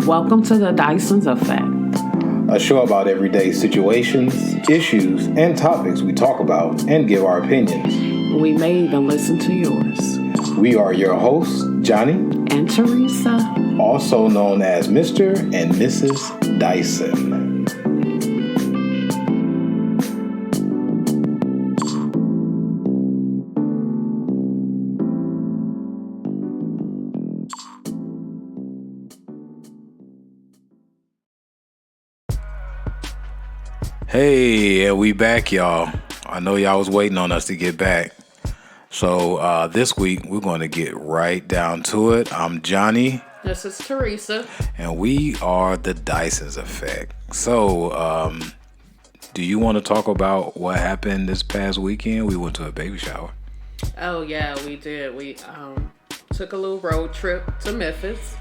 Welcome to the DYSON'S Effect, a show about everyday situations, issues, and topics we talk about and give our opinions. We may even listen to yours. We are your hosts, Johnny and Teresa, also known as Mr. and Mrs. Dyson. Hey, we back, y'all. I know y'all was waiting on us to get back. So this week, we're going to get right down to it. I'm Johnny. This is Teresa. And we are the DYSON'S Effect. So, do you want to talk about what happened this past weekend? We went to a baby shower. Oh, yeah, we did. We took a little road trip to Memphis.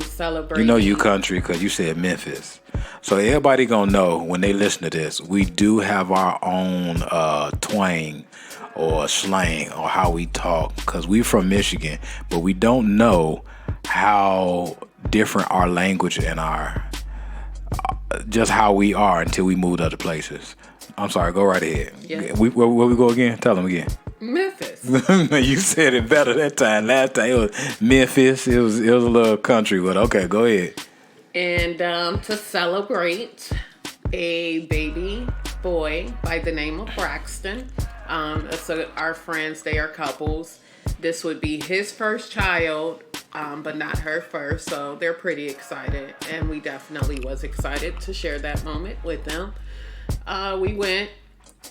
Celebrating. You know you country because you said Memphis. So everybody gonna know when they listen to this, we do have our own twang or slang or how we talk because we from Michigan, but we don't know how different our language and our just how we are until we moved other places. I'm sorry, go right ahead. Yeah. Where we go again? Tell them again. Memphis. You said it better that time. Last time it was Memphis. It was a little country, but okay, go ahead. And to celebrate a baby boy by the name of Braxton. So our friends, they are couples. This would be his first child, but not her first. So they're pretty excited. And we definitely was excited to share that moment with them. We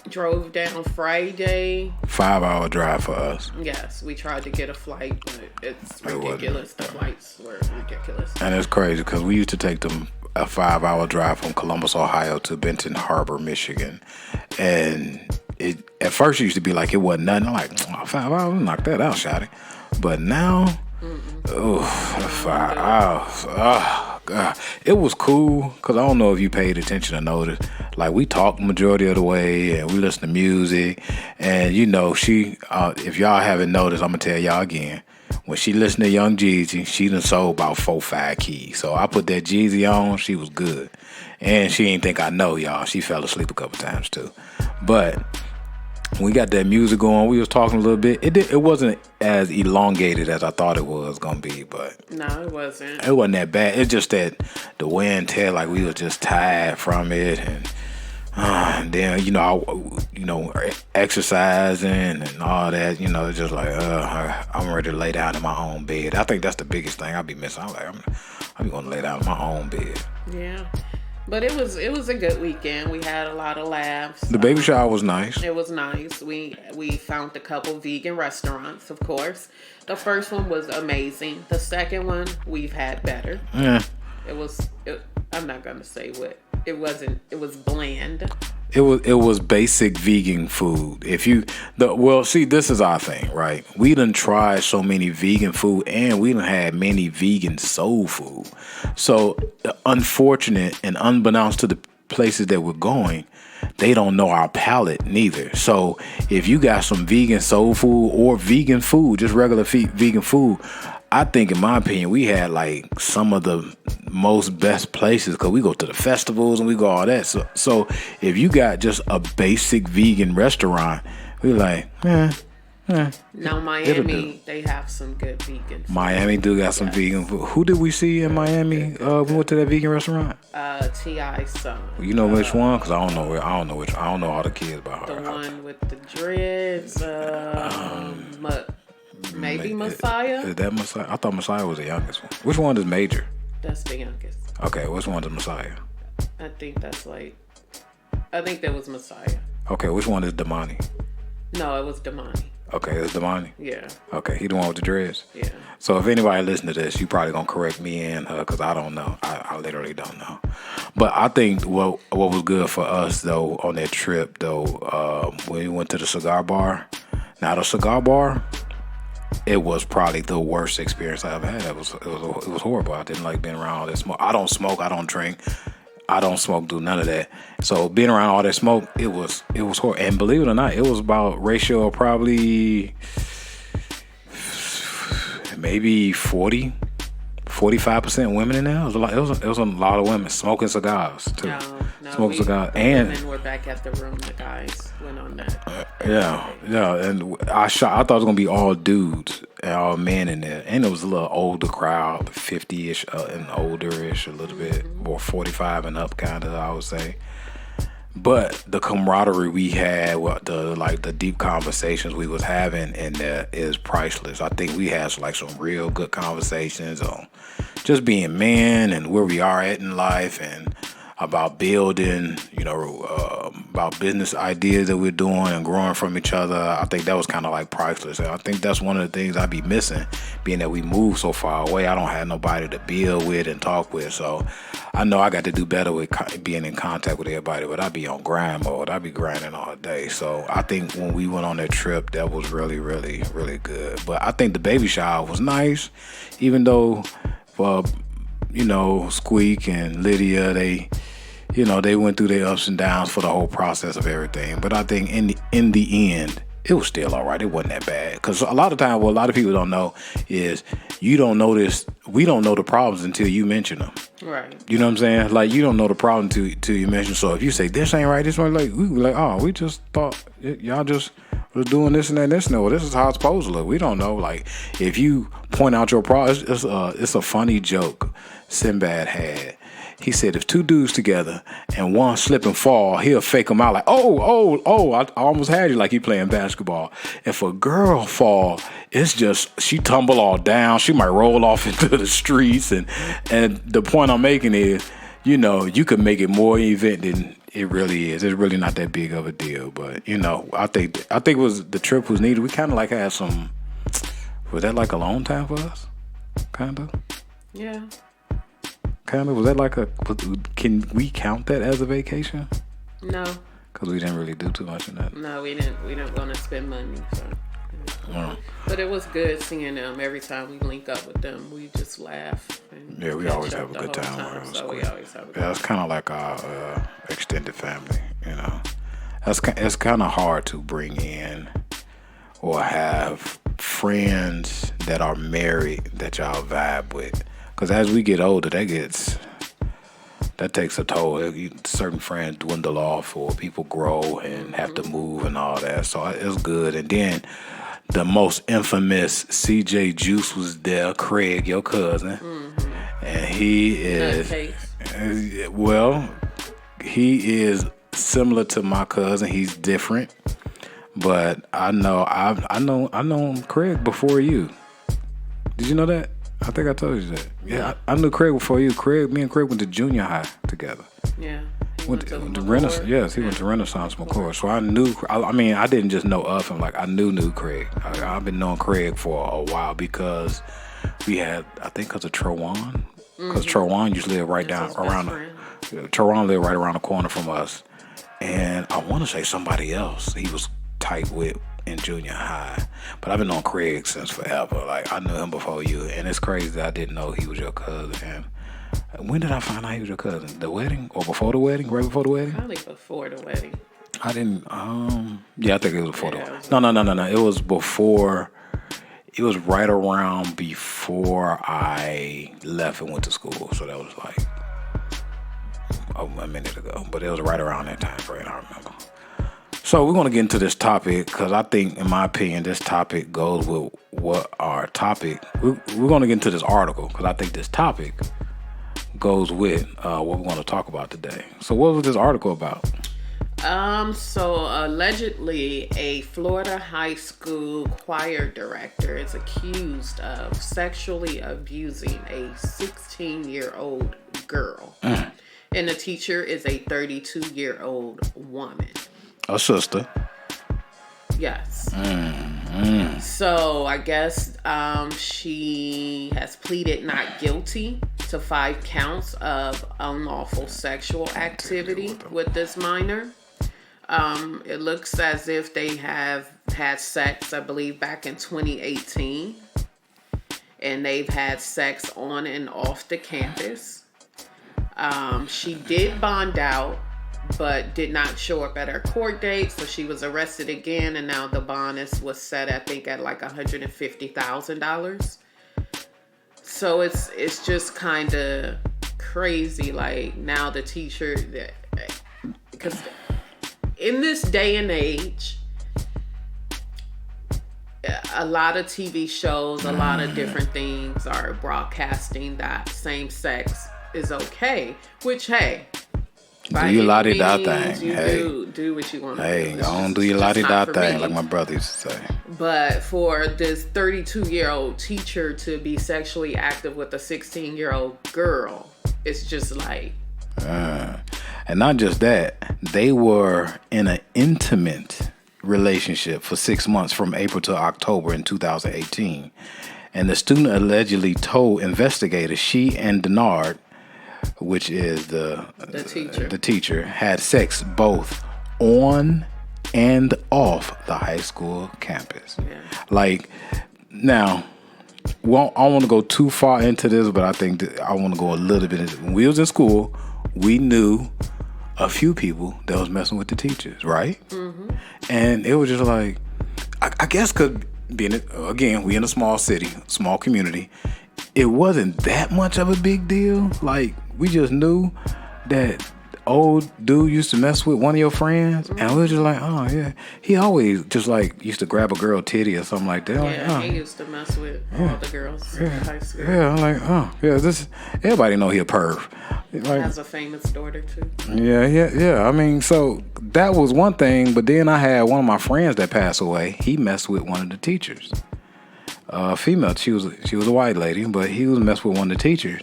drove down Friday. 5-hour drive for us. Yes, we tried to get a flight, but it's ridiculous. The flights were ridiculous. And it's crazy because we used to take them a 5-hour drive from Columbus, Ohio to Benton Harbor, Michigan. And it at first it used to be like it wasn't nothing. I'm like, 5 hours, knock that out, shawty. But now, 5 hours. Oh, God. It was cool because I don't know if you paid attention to notice. Like, we talked majority of the way and we listen to music. And, you know, she, if y'all haven't noticed, I'm going to tell y'all again. When she listened to Young Jeezy, she done sold about 4-5 keys. So I put that Jeezy on. She was good. And she ain't think I know, y'all. She fell asleep a couple times, too. But when we got that music going, we was talking a little bit. It wasn't as elongated as I thought it was going to be, but no, it wasn't. It wasn't that bad. It's just that the wear and tear, like we was just tired from it, and then exercising and all that. You know, it's just like I'm ready to lay down in my own bed. I think that's the biggest thing I be missing. I'm going to lay down in my own bed. Yeah. But it was a good weekend. We had a lot of laughs. The baby shower was nice. It was nice. We found a couple vegan restaurants, of course. The first one was amazing. The second one we've had better. Yeah. I'm not gonna say what it wasn't. It was bland. It was basic vegan food. This is our thing, right? We done tried so many vegan food and we done had many vegan soul food. So unfortunate and unbeknownst to the places that we're going, they don't know our palate neither. So if you got some vegan soul food or vegan food, just regular vegan food, I think, in my opinion, we had like some of the most best places because we go to the festivals and we go all that. So if you got just a basic vegan restaurant, we like, Now Miami, they have some good vegan food. Miami do got some vegan food. Who did we see in Miami? We went to that vegan restaurant. DYSON'S. You know which one? Because I don't know all the kids about her. The one with the dreads. Maybe Messiah? Is that Messiah? I thought Messiah was the youngest one. Which one is Major? That's the youngest. Okay, which one is Messiah? I think that was Messiah. Okay, which one is Damani? No, it was Damani. Okay, it's Damani? Yeah. Okay, he the one with the dreads? Yeah. So if anybody listen to this, you probably gonna correct me and her because I don't know. I literally don't know. But I think what was good for us though on that trip though, when we went to the cigar bar. Now the cigar bar, it was probably the worst experience I ever had. It was horrible. I didn't like being around all that smoke. I don't smoke. I don't drink. I don't smoke, do none of that. So being around all that smoke, it was horrible. And believe it or not, it was about ratio of probably maybe 40 45% women in there. It was a lot of women smoking cigars too. No, smoking cigars, the and women were back at the room. The guys went on that. yeah, and I thought it was gonna be all dudes and all men in there, and it was a little older crowd, 50ish and older-ish, a little bit more 45 and up, kind of, I would say. But the camaraderie we had, the deep conversations we was having in there is priceless. I think we had some real good conversations on just being men and where we are at in life, and about building, about business ideas that we're doing and growing from each other. I think that was kind of like priceless. And I think that's one of the things I be missing, being that we move so far away. I don't have nobody to build with and talk with. So I know I got to do better with being in contact with everybody, but I be on grind mode. I be grinding all day. So I think when we went on that trip, that was really, really, really good. But I think the baby shower was nice, even though, Squeak and Lydia, they went through their ups and downs for the whole process of everything. But I think in the end, it was still all right. It wasn't that bad. Because a lot of times, what a lot of people don't know is we don't know the problems until you mention them. Right. You know what I'm saying? Like, you don't know the problem until you mention. So if you say, this ain't right, this ain't like, we be like, oh, we just thought y'all just was doing this and that and this. No, this is how it's supposed to look. We don't know. Like, if you point out your problem, it's a funny joke Sinbad had. He said if two dudes together and one slip and fall, he'll fake them out like, oh, I almost had you, like he playing basketball. If a girl fall, it's just she tumble all down. She might roll off into the streets. And the point I'm making is, you could make it more event than it really is. It's really not that big of a deal. But, I think the trip was needed. We kind of like had some, was that like a long time for us? Kind of? Yeah. Kind of, was that can we count that as a vacation? No. Because we didn't really do too much in that. No, we didn't want to spend money. So. But it was good seeing them. Every time we link up with them, we just laugh. Yeah, we always have a good time. We always have a good time. Yeah, it's kind of like our extended family, It's kind of hard to bring in or have friends that are married that y'all vibe with. Because as we get older, that takes a toll. Certain friends dwindle off, or people grow and have to move and all that. So it's good. And then the most infamous CJ Juice was there, Craig, your cousin. Mm-hmm. And he is, he is similar to my cousin. He's different. But I know Craig before you. Did you know that? I think I told you that. Yeah, I knew Craig before you. Me and Craig went to junior high together. Yeah. Went to Renaissance. Yes, he went to Renaissance McCoy. So I knew. I didn't just know of him. Like, I knew Craig. I've been knowing Craig for a while because we had, I think, because of Trowan. Because Trowan used to live right down around. Trowan lived right around the corner from us, and I want to say somebody else he was tight with in junior high. But I've been knowing Craig since forever. Like, I knew him before you, and it's crazy that I didn't know he was your cousin. And when did I find out he was your cousin? The wedding or before the wedding? Right before the wedding? Probably before the wedding. I didn't. Yeah, I think it was before the wedding. No. It was before. It was right around before I left and went to school. So that was like a minute ago. But it was right around that time frame, I remember. So we're going to get into this topic because I think, in my opinion, this topic goes with what our topic. We're going to get into this article because I think this topic goes with what we're going to talk about today. So what was this article about? So allegedly, a Florida high school choir director is accused of sexually abusing a 16-year-old girl. And the teacher is a 32-year-old woman. A sister. Yes. So I guess she has pleaded not guilty to 5 counts of unlawful sexual activity with this minor. It looks as if they have had sex, I believe, back in 2018. And they've had sex on and off the campus. She did bond out, but did not show up at her court date, so she was arrested again, and now the bond was set, I think, at like $150,000. So it's just kind of crazy. Like now the teacher, because in this day and age, a lot of TV shows, a lot of different things are broadcasting that same sex is okay. Which, hey, do your la-di-da thing. You hey, do what you want to do. Hey, don't do your la-di-da thing like my brother used to say. But for this 32-year-old teacher to be sexually active with a 16-year-old girl, it's just like... And not just that, they were in an intimate relationship for 6 months from April to October in 2018. And the student allegedly told investigators she and Denard, which is the teacher, had sex both on and off the high school campus. Yeah. Like, now, well, I don't want to go too far into this, but I think that I want to go a little bit into. When we was in school, we knew a few people that was messing with the teachers, right? Mm-hmm. And it was just like, I guess because again, we in a small city, small community, it wasn't that much of a big deal. Like, we just knew that old dude used to mess with one of your friends, and we were just like, oh yeah, he always just like used to grab a girl titty or something like that. Yeah, like, he used to mess with all the girls in high school. Yeah, I'm like, oh yeah, this everybody know he a perv. Like, has a famous daughter too. Yeah. I mean, so that was one thing, but then I had one of my friends that passed away. He messed with one of the teachers, female. She was a white lady, but he was messed with one of the teachers,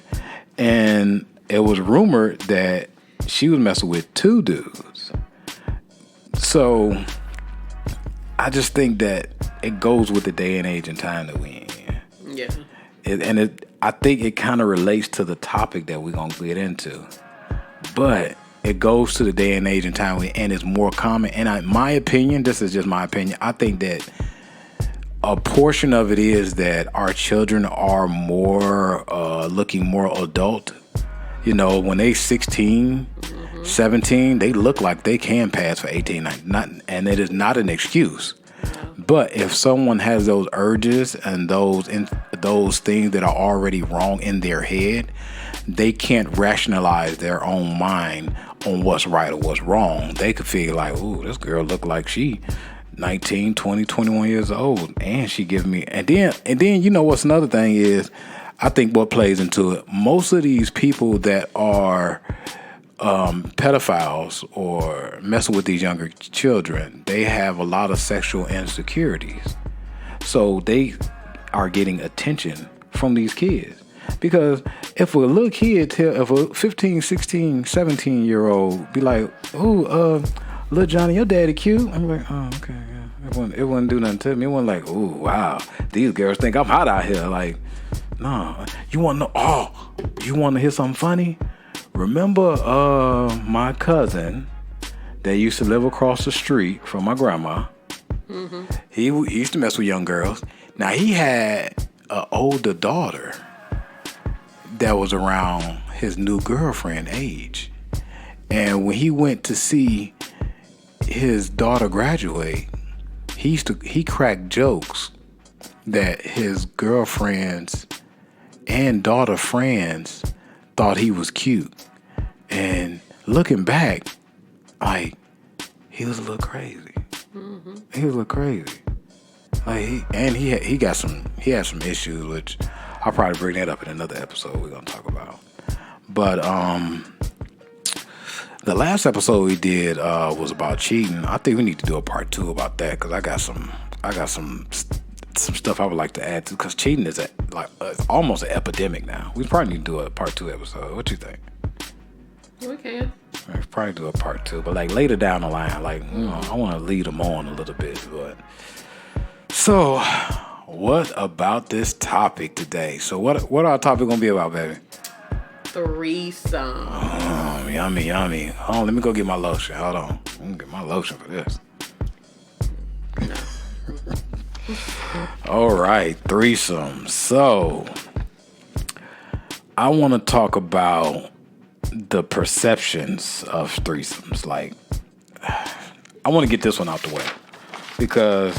and it was rumored that she was messing with two dudes. So I just think that it goes with the day and age and time that we in. Yeah. I think it kind of relates to the topic that we're going to get into. But it goes to the day and age and time and it's more common. And in my opinion, this is just my opinion, I think that a portion of it is that our children are more looking more adult. You know, when they 16, 17, they look like they can pass for 18, and it is not an excuse. But if someone has those urges and those things that are already wrong in their head, they can't rationalize their own mind on what's right or what's wrong. They could feel like, ooh, this girl look like she 19, 20, 21 years old, and she give me, and then you know what's another thing is, I think what plays into it, most of these people that are pedophiles or messing with these younger children, they have a lot of sexual insecurities. So they are getting attention from these kids. Because if a little kid if a 15, 16, 17-year-old be like, ooh, little Johnny, your daddy cute. I'm like, oh, okay, yeah. It wouldn't do nothing to me. It wasn't like, ooh, wow, these girls think I'm hot out here. Like, no, you want to hear something funny? Remember my cousin that used to live across the street from my grandma? Mm-hmm. He used to mess with young girls. Now, he had an older daughter that was around his new girlfriend age. And when he went to see his daughter graduate, he cracked jokes that his girlfriends and daughter friends thought he was cute. And looking back, like, he was a little crazy. Mm-hmm. He was a little crazy. Like, he had some issues, which I'll probably bring that up in another episode we're gonna talk about. But the last episode we did was about cheating. I think we need to do a part 2 about that, because I got some stuff I would like to add to, because cheating is almost an epidemic now. We probably need to do a part 2 episode. What you think? We can. We probably do a part 2, but like later down the line, like, you know, I want to lead them on a little bit. But so, what about this topic today? So what our topic gonna be about, baby? Threesome. Oh, yummy. Hold on, let me go get my lotion. Hold on, I'm gonna get my lotion for this. No. All right, threesome. So, I want to talk about the perceptions of threesomes. Like, I want to get this one out the way, because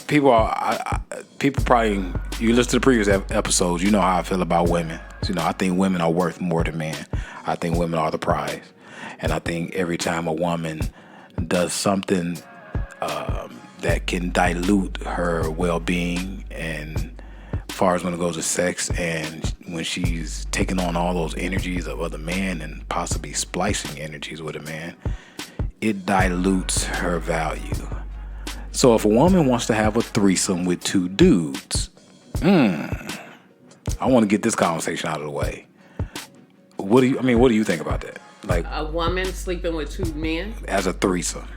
people probably, you listen to the previous episodes, you know how I feel about women. You know, I think women are worth more than men. I think women are the prize. And I think every time a woman does something that can dilute her well-being, and as far as when it goes to sex, and when she's taking on all those energies of other men and possibly splicing energies with a man, it dilutes her value. So if a woman wants to have a threesome with two dudes, I want to get this conversation out of the way. What do you think about that? Like a woman sleeping with two men as a threesome.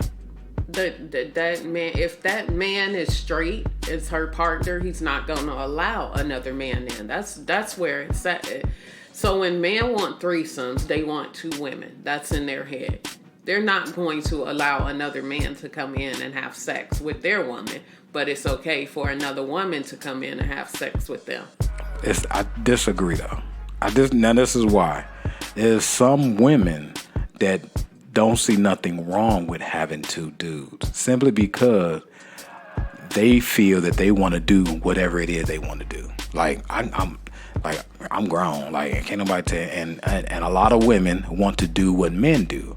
That man, if that man is straight, is her partner, he's not going to allow another man in. That's where it's at. So when men want threesomes, they want two women. That's in their head. They're not going to allow another man to come in and have sex with their woman, but it's okay for another woman to come in and have sex with them. I disagree though. Now this is why. There's some women that don't see nothing wrong with having two dudes, simply because they feel that they want to do whatever it is they want to do. Like I'm grown. Like can't nobody tell. And a lot of women want to do what men do.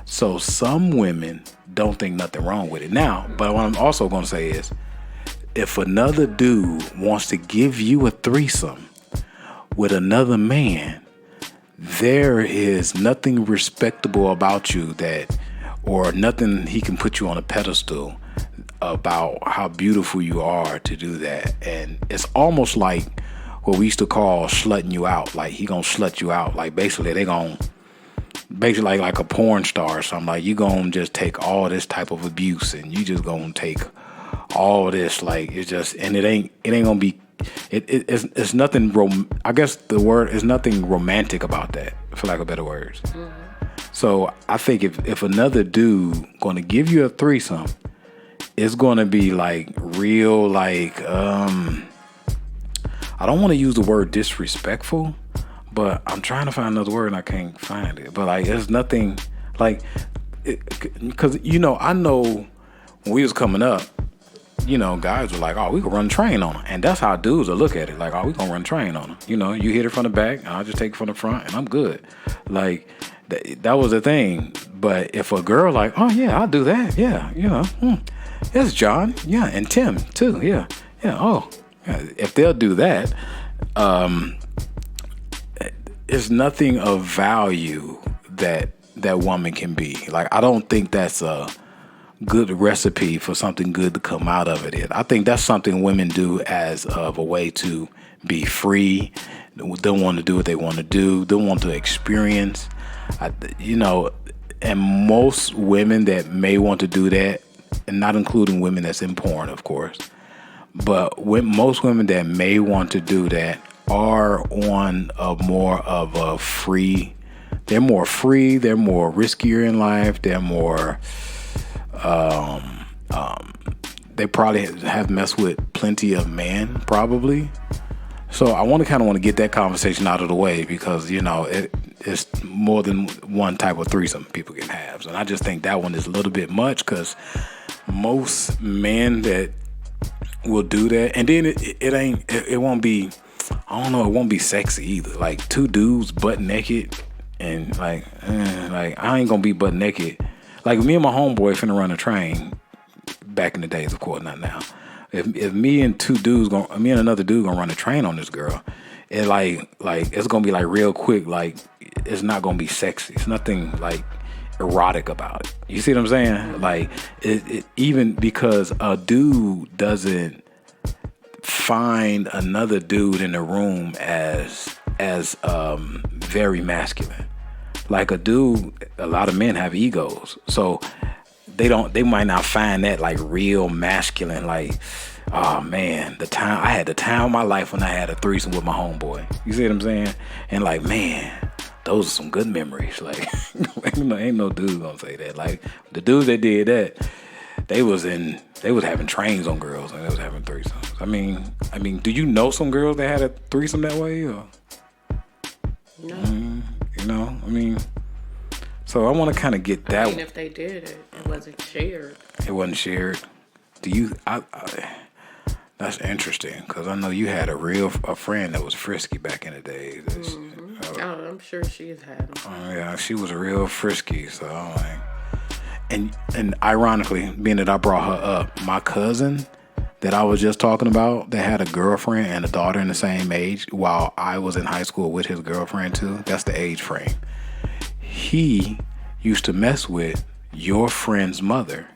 So some women don't think nothing wrong with it. Now, but what I'm also going to say is, if another dude wants to give you a threesome with another man, there is nothing respectable about you or nothing he can put you on a pedestal about how beautiful you are to do that. And it's almost like what we used to call slutting you out. Like he gonna slut you out. Like basically like a porn star or something. Like you gonna just take all this type of abuse and you just gonna take all this. Like it's just, and it ain't gonna be. It's nothing. I guess the word is nothing romantic about that, for lack of better words. Mm-hmm. So I think if another dude gonna give you a threesome, it's gonna be like real, like I don't want to use the word disrespectful, but I'm trying to find another word and I can't find it. But like, there's nothing like, because I know when we was coming up, guys were like, oh, we can run train on her. And that's how dudes will look at it. Like, oh, we gonna run train on her. You hit it from the back, and I'll just take it from the front, and I'm good. Like, that was the thing. But if a girl like, oh, yeah, I'll do that. Yeah, it's John. Yeah, and Tim, too. Yeah, oh. Yeah. If they'll do that, it's nothing of value that woman can be. Like, I don't think that's a good recipe for something good to come out of it. I think that's something women do as of a way to be free. They want to do what they want to do. They want to experience. And most women that may want to do that, and not including women that's in porn, of course, but most women that may want to do that are on more of a free. They're more free. They're more riskier in life. They're more. They probably have messed with plenty of men, probably. So I want to get that conversation out of the way, because it's more than one type of threesome people can have. And I just think that one is a little bit much, because most men that will do that, and then it won't be, I don't know, it won't be sexy either. Like two dudes butt naked, and like I ain't gonna be butt naked. Like me and my homeboy finna run a train. Back in the days, of course, not now. If me and another dude gonna run a train on this girl, it like it's gonna be like real quick. Like it's not gonna be sexy. It's nothing like erotic about it. You see what I'm saying? Like it even because a dude doesn't find another dude in the room as very masculine. Like a lot of men have egos, so they might not find that like real masculine. Like, oh man, I had the time of my life when I had a threesome with my homeboy. You see what I'm saying? And like, man, those are some good memories. Like, ain't no dude gonna say that. Like the dudes that did that, they was having trains on girls and they was having threesomes. I mean, do you know some girls that had a threesome that way? Or? No. So I want to kind of get that. If they did it wasn't shared. It wasn't shared. Do you? That's interesting because I know you had a friend that was frisky back in the day. I'm sure she's had them. Yeah, she was real frisky. So I'm like, and ironically, being that I brought her up, my cousin that I was just talking about that had a girlfriend and a daughter in the same age while I was in high school with his girlfriend too. That's the age frame. He used to mess with your friend's mother.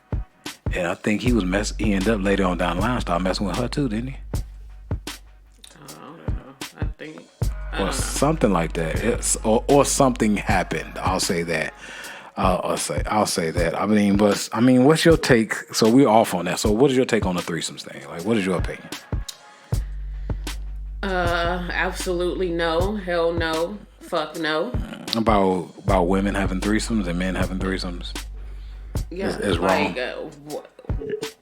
And I think he ended up later on down the line start messing with her too, didn't he? I don't know. I Or don't know. something like that. Or something happened. I'll say that. I'll say that. I mean, what's your take? So we're off on that. So what is your take on the threesomes thing? Like, what is your opinion? Absolutely no. Hell no. Fuck no. About women having threesomes and men having threesomes. Yeah, is wrong.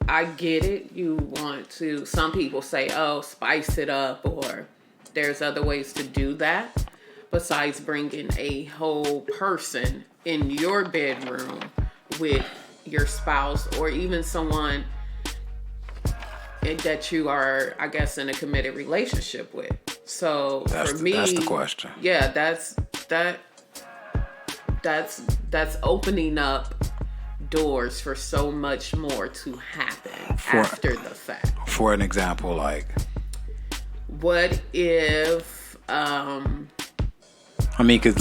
I get it. You want to. Some people say, "Oh, spice it up," or there's other ways to do that besides bringing a whole person in your bedroom with your spouse or even someone that you are, I guess, in a committed relationship with. So for me, that's the question. Yeah, that's opening up doors for so much more to happen after the fact. For an example, like, what if because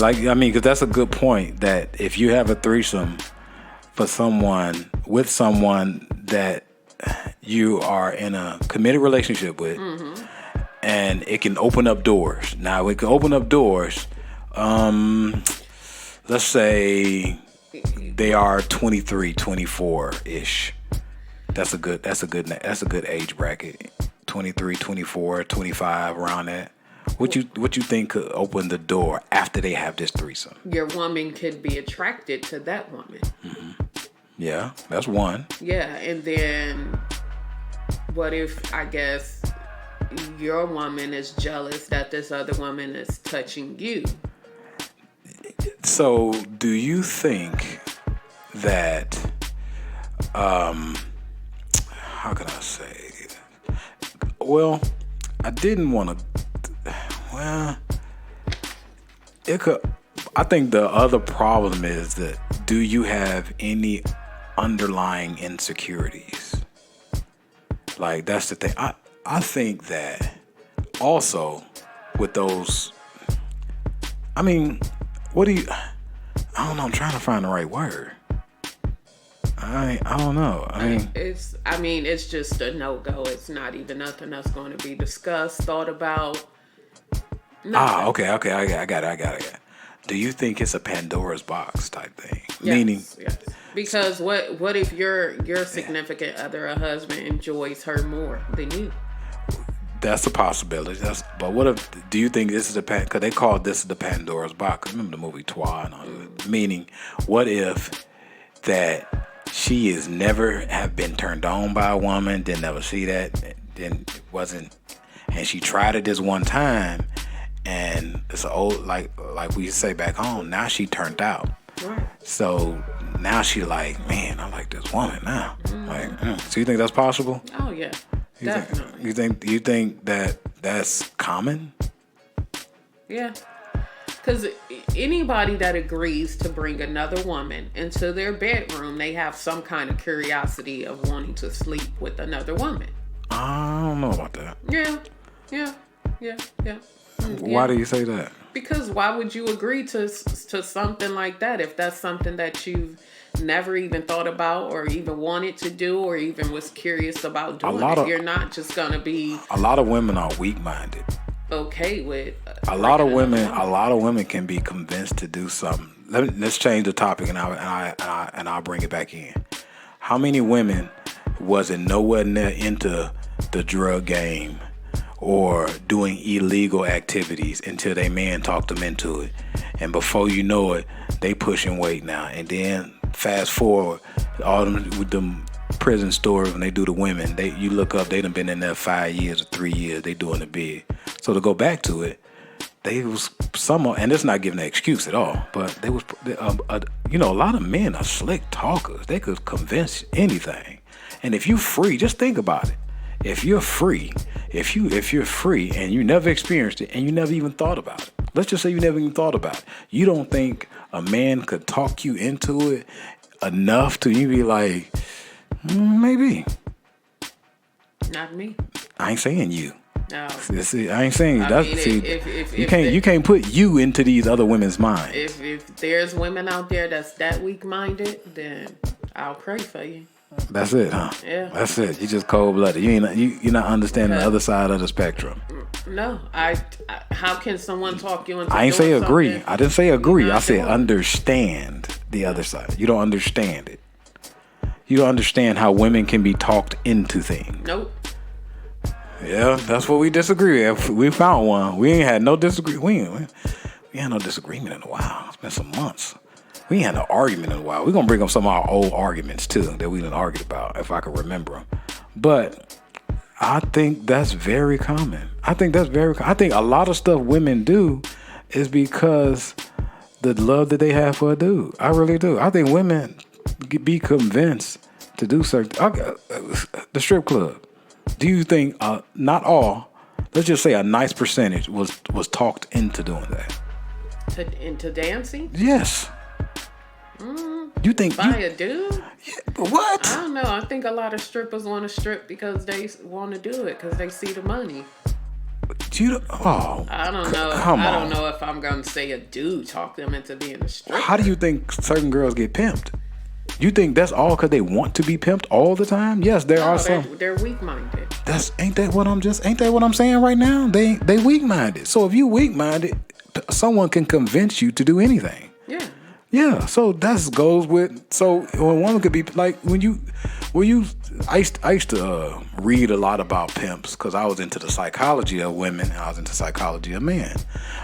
that's a good point, that if you have a threesome with someone that you are in a committed relationship with, and it can open up doors. Now, it can open up doors. Let's say they are 23, 24-ish. That's a good age bracket. 23, 24, 25, around that. What you think could open the door after they have this threesome? Your woman could be attracted to that woman. Mm-hmm. Yeah, that's one. Yeah, and then what if, I guess, your woman is jealous that this other woman is touching you? So, do you think that, how can I say? Well, I didn't want to. Well, it could. I think the other problem is that, do you have any underlying insecurities? Like, that's the thing. I think that also with those. I mean, what do you? I don't know. I'm trying to find the right word. I don't know. It's just a no-go. It's not even nothing that's going to be discussed, thought about. Nothing. Okay. I got it. Do you think it's a Pandora's box type thing? Yes, Meaning, yes. Because what if your significant other, a husband, enjoys her more than you? that's a possibility. But what if? Do you think this is because they called this the Pandora's box? Remember the movie Twa and all that? Meaning, what if that she is never have been turned on by a woman, didn't ever see that, then wasn't, and she tried it this one time, and it's an old like we say back home. Now she turned out. Right. So now she like, man, I like this woman now. So you think that's possible? Oh yeah, definitely. You think that that's common? Yeah, because anybody that agrees to bring another woman into their bedroom, they have some kind of curiosity of wanting to sleep with another woman. I don't know about that. Yeah. Why do you say that? Because why would you agree to something like that if that's something that you've never even thought about or even wanted to do or even was curious about doing? You're not just gonna be. A lot of women are weak-minded. Okay with. A lot of women can be convinced to do something. Let's change the topic and I'll bring it back in. How many women wasn't nowhere near into the drug game or doing illegal activities until they man talked them into it, and before you know it, they pushing weight now? And then fast forward, all them with them prison stories when they do the women, you look up, they done been in there 5 years or 3 years, they doing the bid. So to go back to it, they was and it's not giving an excuse at all, but they was, a lot of men are slick talkers. They could convince anything. And if you free, just think about it. if you're free, if you're free and you never experienced it and you never even thought about it, let's just say you never even thought about it, you don't think a man could talk you into it enough to you be like, maybe. Not me. I ain't saying you. No. I ain't saying you. You can't put you into these other women's minds. If there's women out there that's that weak-minded, then I'll pray for you. That's it, huh? Yeah. That's it. You just cold-blooded. You're not understanding the other side of the spectrum. No, how can someone talk you into? I ain't say agree. Something? I didn't say agree. I said understand the other side. You don't understand it. You don't understand how women can be talked into things. Nope. Yeah, that's what we disagree with. We found one. We ain't had no disagreement. We had no disagreement in a while. It's been some months. We ain't had no argument in a while. We're going to bring up some of our old arguments, too, that we didn't argue about, if I can remember them. But I think that's very common. I think a lot of stuff women do is because the love that they have for a dude. I really do. I think women be convinced to do certain... the strip club. Do you think, not all, let's just say a nice percentage was talked into doing that? Into dancing? Yes. You think by a dude? Yeah, what? I don't know. I think a lot of strippers want to strip because they want to do it because they see the money. I don't know. I don't know if I'm going to say a dude talk them into being a stripper. How do you think certain girls get pimped? You think that's all because they want to be pimped all the time? Yes, there are some. They're weak-minded. Ain't that what I'm saying right now? They weak-minded. So if you weak-minded, someone can convince you to do anything. Yeah. Yeah. So that goes with. So when a woman could be like I used to read a lot about pimps because I was into the psychology of women. I was into psychology of men.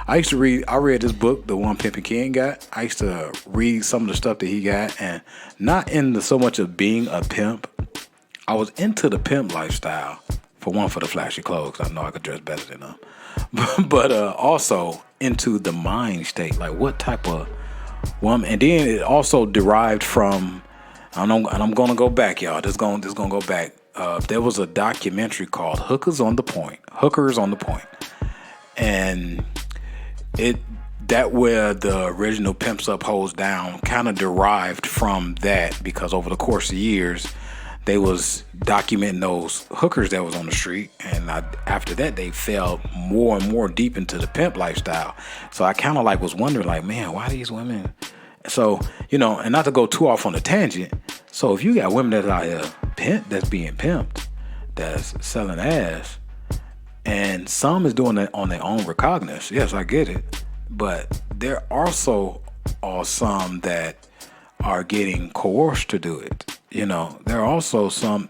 I read this book, The One Pimpin' King got. I used to read some of the stuff that he got, and not into so much of being a pimp. I was into the pimp lifestyle, for the flashy clothes. I know I could dress better than them. But also into the mind state, like what type of woman. And then it also derived from, and I'm going to go back, y'all. This going to go back. There was a documentary called Hookers on the Point. And that where the original Pimps Up, Hoes Down kind of derived from that, because over the course of years, they was documenting those hookers that was on the street. And after that, they fell more and more deep into the pimp lifestyle. So I kind of was wondering, man, why these women? So, and not to go too off on a tangent. So if you got women that are that's being pimped, that's selling ass, and some is doing it on their own recognizance. Yes, I get it. But there also are some that are getting coerced to do it. There are also some.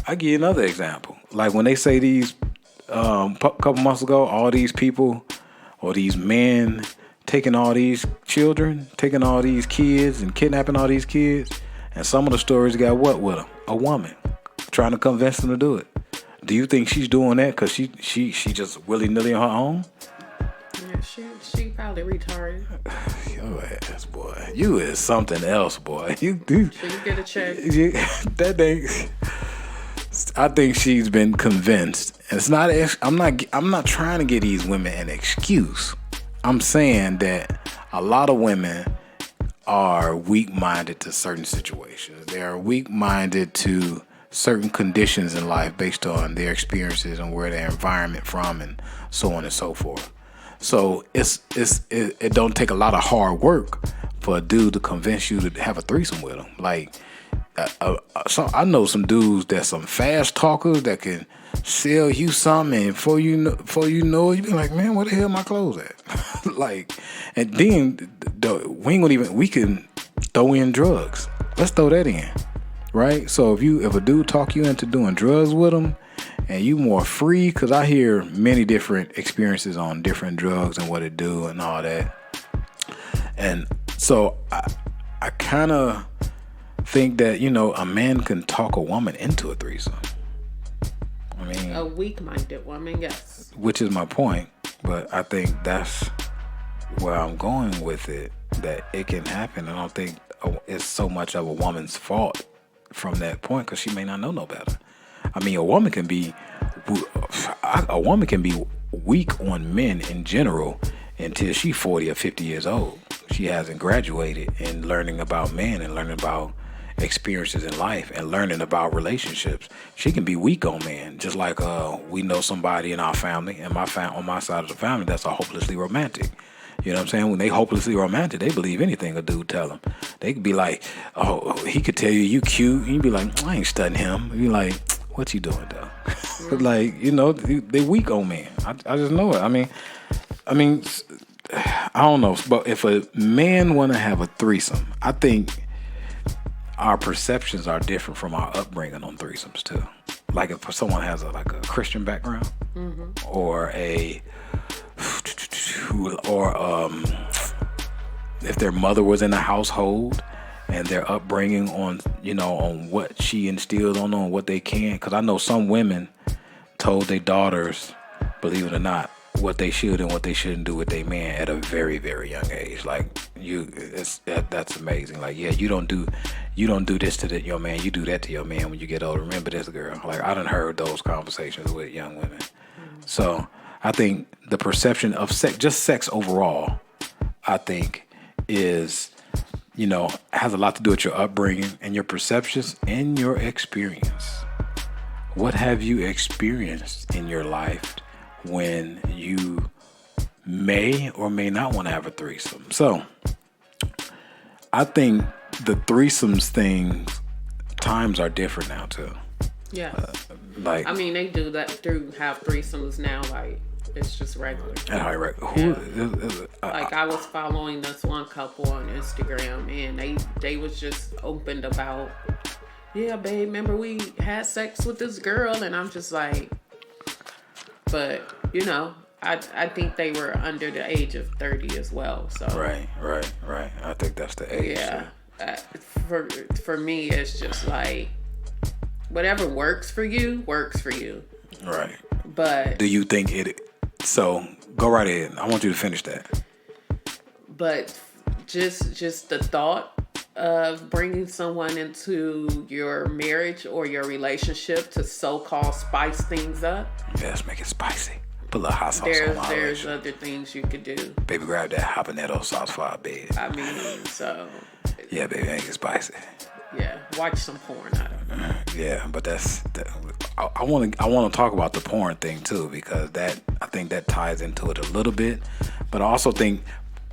I give you another example. Like when they say these, couple months ago, all these people or these men taking all these children, taking all these kids and kidnapping all these kids. And some of the stories got what with them? A woman trying to convince them to do it. Do you think she's doing that because she just willy-nilly on her own? Yeah, she probably retarded. Your ass, boy. You is something else, boy. You get a check. That thing. I think she's been convinced. It's not. I'm not trying to give these women an excuse. I'm saying that a lot of women are weak-minded to certain situations. They are weak-minded to certain conditions in life based on their experiences and where their environment from and so on and so forth. So it don't take a lot of hard work for a dude to convince you to have a threesome with him. So I know some dudes that's some fast talkers that can sell you something, and before you know it, you be like, man, where the hell my clothes at? And then we can throw in drugs. Let's throw that in, right? So if a dude talk you into doing drugs with him, and you more free, because I hear many different experiences on different drugs and what it do and all that. And so I kind of think that, a man can talk a woman into a threesome. I mean, a weak-minded woman, yes. Which is my point. But I think that's where I'm going with it, that it can happen. I don't think it's so much of a woman's fault from that point because she may not know no better. I mean, a woman can be weak on men in general until she's 40 or 50 years old. She hasn't graduated in learning about men and learning about experiences in life and learning about relationships. She can be weak on men, just like we know somebody in our family and on my side of the family that's a hopelessly romantic. You know what I'm saying? When they hopelessly romantic, they believe anything a dude tell them. They could be like, oh, he could tell you cute. You be like, I ain't studying him. You be like, what you doing though? Like, you know, they weak on men. I just know it. I mean, I don't know. But if a man want to have a threesome, I think our perceptions are different from our upbringing on threesomes too. Like if someone has a Christian background, or if their mother was in a household and their upbringing on what she instilled on them, what they can. Because I know some women told their daughters, believe it or not, what they should and what they shouldn't do with their man at a very, very young age. Like that's amazing. Like, yeah, you don't do this to your man. You do that to your man when you get older. Remember this, girl. Like, I done heard those conversations with young women. So I think the perception of sex overall, I think is, has a lot to do with your upbringing and your perceptions and your experience. What have you experienced in your life when you may or may not want to have a threesome? So I think the threesomes times are different now too. Yeah. I mean, they do that have threesomes now, like it's just regular. Like I was following this one couple on Instagram and they was just opened about, yeah, babe, remember we had sex with this girl, and I'm just like, but I think they were under the age of 30 as well. So right. I think that's the age. Yeah. For me, it's just like whatever works for you works for you. Right. But do you think it? So go right ahead. I want you to finish that. But just the thought of bringing someone into your marriage or your relationship to so-called spice things up. Yes, make it spicy. Put a little hot sauce on my There's other things you could do. Baby, grab that habanero sauce for our bed. I mean, so. Yeah, baby, make it spicy. Yeah, watch some porn. I don't know. Yeah, but I want to talk about the porn thing too, because I think that ties into it a little bit. But I also think,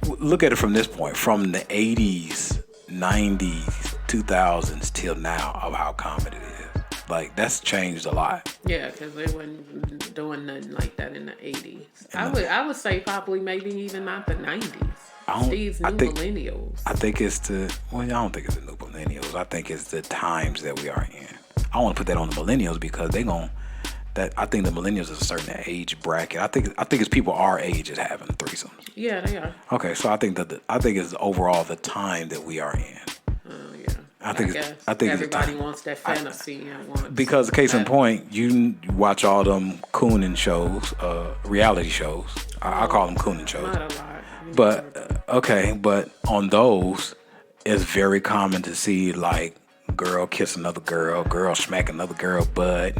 look at it from this point, from the 80s, 90s, 2000s till now, of how common it is. Like, that's changed a lot. Yeah, because they wasn't doing nothing like that in the 80s. I would say probably maybe even not the 90s. These new millennials. I think it's I don't think it's the new millennials. I think it's the times that we are in. I want to put that on the millennials because I think the millennials is a certain age bracket. I think it's people our age is having threesomes. Yeah, they are. Okay, so I think it's overall the time that we are in. Yeah. I think everybody wants that fantasy. Because case in point, you watch all them cooning shows, reality shows. I call them cooning shows. Not a lot. But on those, it's very common to see like girl kiss another girl smack another girl butt,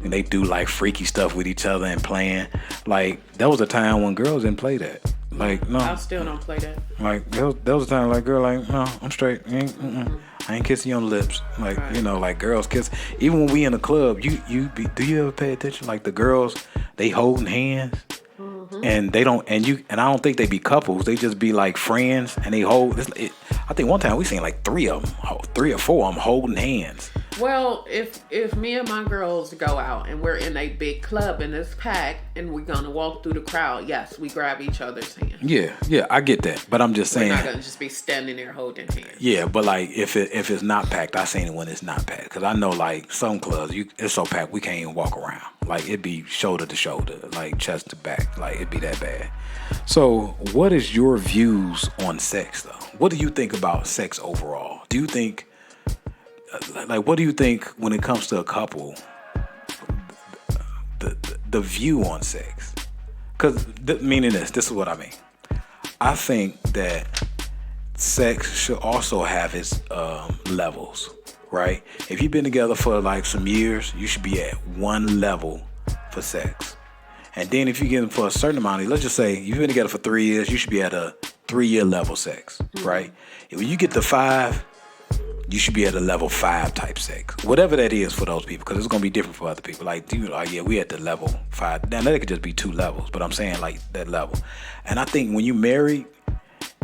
and they do like freaky stuff with each other and playing. Like, there was a time when girls didn't play that. Like, no, I still don't play that. Like, there was a time like girl, like, no, I'm straight. I ain't kissing you on the lips. Like, right. Like girls kiss. Even when we in the club, do you ever pay attention? Like the girls, they holding hands. And they don't, and I don't think they be couples. They just be like friends, and they hold. I think one time we seen like three or four of them holding hands. Well, if me and my girls go out and we're in a big club and it's packed and we're gonna walk through the crowd, yes, we grab each other's hands. Yeah, I get that, but I'm just saying, we're not gonna just be standing there holding hands. Yeah, but like if it's not packed, I seen it when it's not packed, because I know like some clubs it's so packed we can't even walk around. Like, it'd be shoulder to shoulder, like chest to back, like it'd be that bad. So, what is your views on sex though? What do you think about sex overall? Do you think? What do you think when it comes to a couple, the view on sex? Because, meaning this is what I mean. I think that sex should also have its levels. right? If you've been together for like some years, you should be at one level for sex. And then if you get them for a certain amount, let's just say you've been together for 3 years, you should be at a 3-year level sex, right? If you get to 5, you should be at a level 5 type sex. Whatever that is for those people, because it's going to be different for other people. Like, yeah, we at the level 5. Now, that could just be 2 levels, but I'm saying like that level. And I think when you married,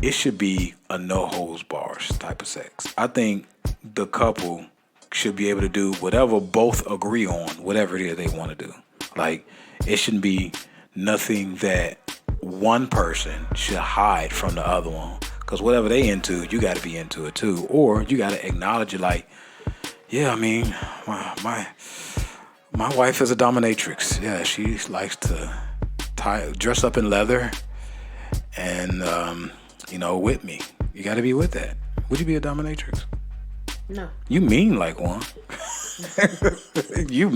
it should be a no-holds-bars type of sex. I think the couple should be able to do whatever both agree on, whatever it is they want to do. Like, it shouldn't be nothing that one person should hide from the other one. Because whatever they into, you got to be into it too. Or you got to acknowledge it like, yeah, I mean, my wife is a dominatrix. Yeah, she likes to dress up in leather and, with me. You got to be with that. Would you be a dominatrix? No. You mean like one. You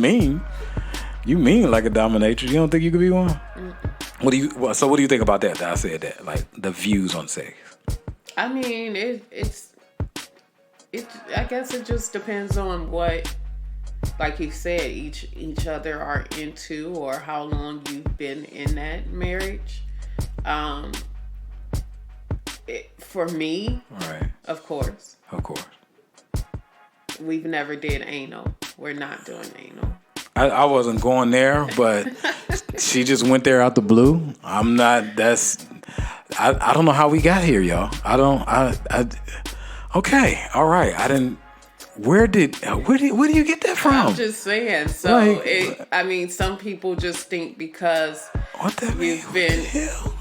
mean like a dominatrix. You don't think you could be one? Mm-mm. What do you think about that I said that? Like the views on sex. I mean, it's I guess it just depends on what, like you said, each other are into or how long you've been in that marriage. For me, right. Of course. We've never did anal. We're not doing anal. I wasn't going there, but she just went there out the blue. I'm not. I don't know how we got here, y'all. Okay, all right. I didn't. Where do you get that from? I'm just saying. So some people just think because you've been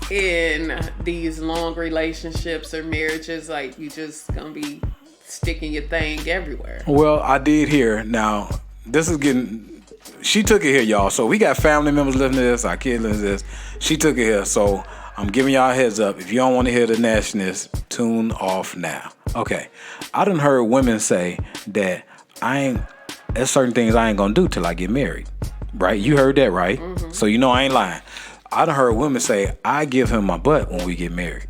in these long relationships or marriages, like you just gonna be sticking your thing everywhere. Well, I did hear. Now this is getting. She took it here, y'all. So we got family members listening to this. Our kids listening to this. She took it here. So I'm giving y'all a heads up. If you don't want to hear the nastiness, tune off now. Okay. I done heard women say that there's certain things I ain't gonna do till I get married. Right? You heard that, right? Mm-hmm. So you know I ain't lying. I done heard women say, I give him my butt when we get married.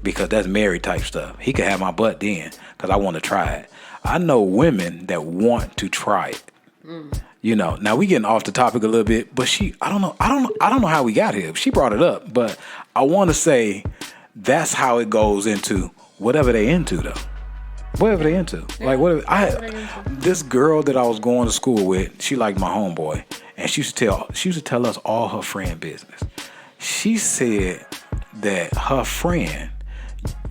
Because that's married type stuff. He could have my butt then because I want to try it. I know women that want to try it. Mm. Now we getting off the topic a little bit, but I don't know how we got here. She brought it up, but I want to say that's how it goes into whatever they into though. Whatever they into. Yeah, like this girl that I was going to school with, she liked my homeboy, and she used to tell us all her friend business. She said that her friend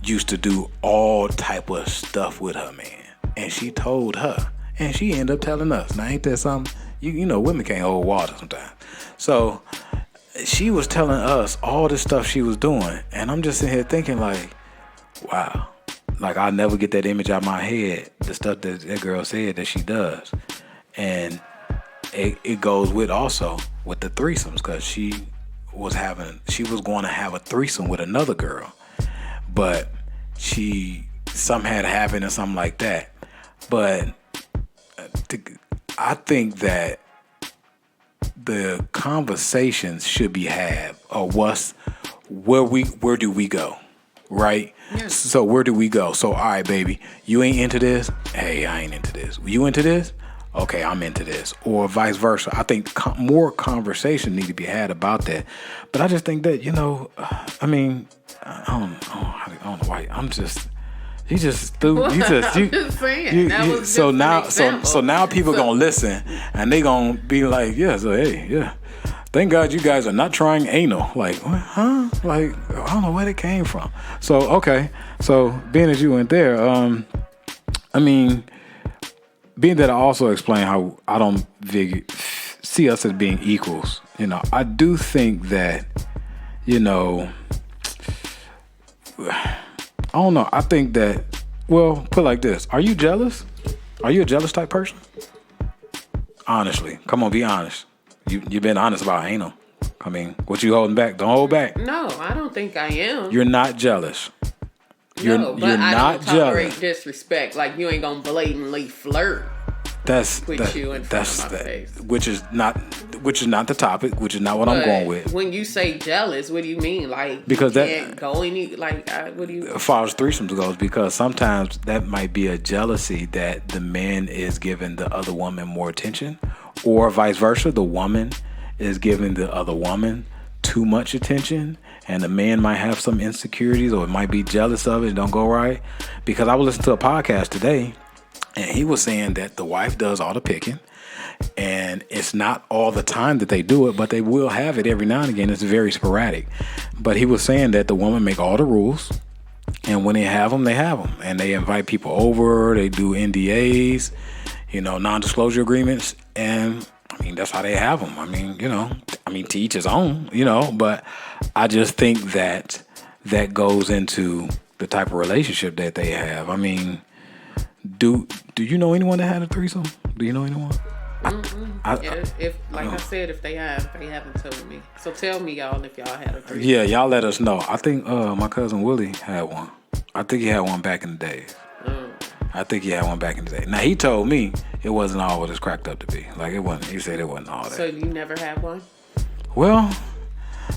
used to do all type of stuff with her man, and she told her. And she ended up telling us. Now, ain't that something? You know, women can't hold water sometimes. So, she was telling us all this stuff she was doing. And I'm just sitting here thinking like, wow. Like, I'll never get that image out of my head, the stuff that girl said that she does. And it goes with also with the threesomes, because she was going to have a threesome with another girl. But some had happened or something like that. But I think that the conversations should be had or where do we go, right? Yes. So where do we go? So all right, baby, you ain't into this. Hey, I ain't into this. You into this? Okay, I'm into this, or vice versa. I think more conversation need to be had about that. But I just think that I don't know why. You just threw. I'm just saying. So now people gonna listen and they gonna be like, yeah. So hey, yeah. Thank God you guys are not trying anal. Like, what, huh? Like, I don't know where it came from. So okay. So being that you went there, being that I also explained how I don't see us as being equals. I do think that, I don't know. I think that, well, put it like this. Are you jealous? Are you a jealous type person? Honestly. Come on, be honest. You've been honest about anal. What you holding back? Don't hold back. No, I don't think I am. You're not jealous. You're not don't tolerate jealous. Disrespect. Like, you ain't gonna blatantly flirt with you in front of my face. which is not the topic, which is not what I'm going with. When you say jealous, what do you mean? Like, because you can't go any, like, what do you? As far as threesomes goes, because sometimes that might be a jealousy that the man is giving the other woman more attention, or vice versa, the woman is giving the other woman too much attention, and the man might have some insecurities or might be jealous of it, don't go right. Because I was listening to a podcast today, and he was saying that the wife does all the picking, and it's not all the time that they do it, but they will have it every now and again. It's very sporadic. But he was saying that the woman make all the rules, and when they have them, and they invite people over. They do NDAs, non-disclosure agreements, and I mean that's how they have them. I mean, to each his own, But I just think that goes into the type of relationship that they have. I mean, do you know anyone that had a threesome? Do you know anyone? I said, if they haven't told me. So tell me, y'all, if y'all had a threesome. Yeah, y'all let us know. I think my cousin Willie had one. I think he had one back in the days. I think he had one back in the day. Now, he told me it wasn't all what it's cracked up to be. Like, it wasn't. He said it wasn't all that. So you never had one? Well,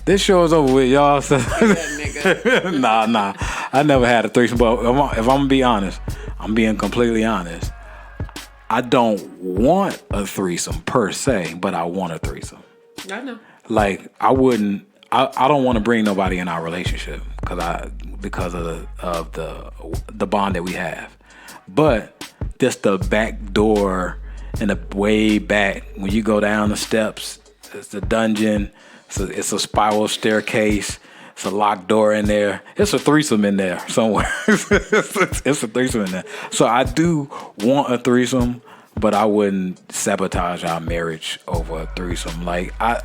this show is over with, y'all. So nigga. Nah. I never had a threesome. But if I'm going to be honest, I'm being completely honest. I don't want a threesome per se, but I want a threesome. I know. Like, I don't want to bring nobody in our relationship because of the bond that we have. But just the back door and the way back, when you go down the steps, it's the dungeon, it's a spiral staircase, it's a locked door in there. It's a threesome in there somewhere. It's a threesome in there. So I do want a threesome, but I wouldn't sabotage our marriage over a threesome. Like, I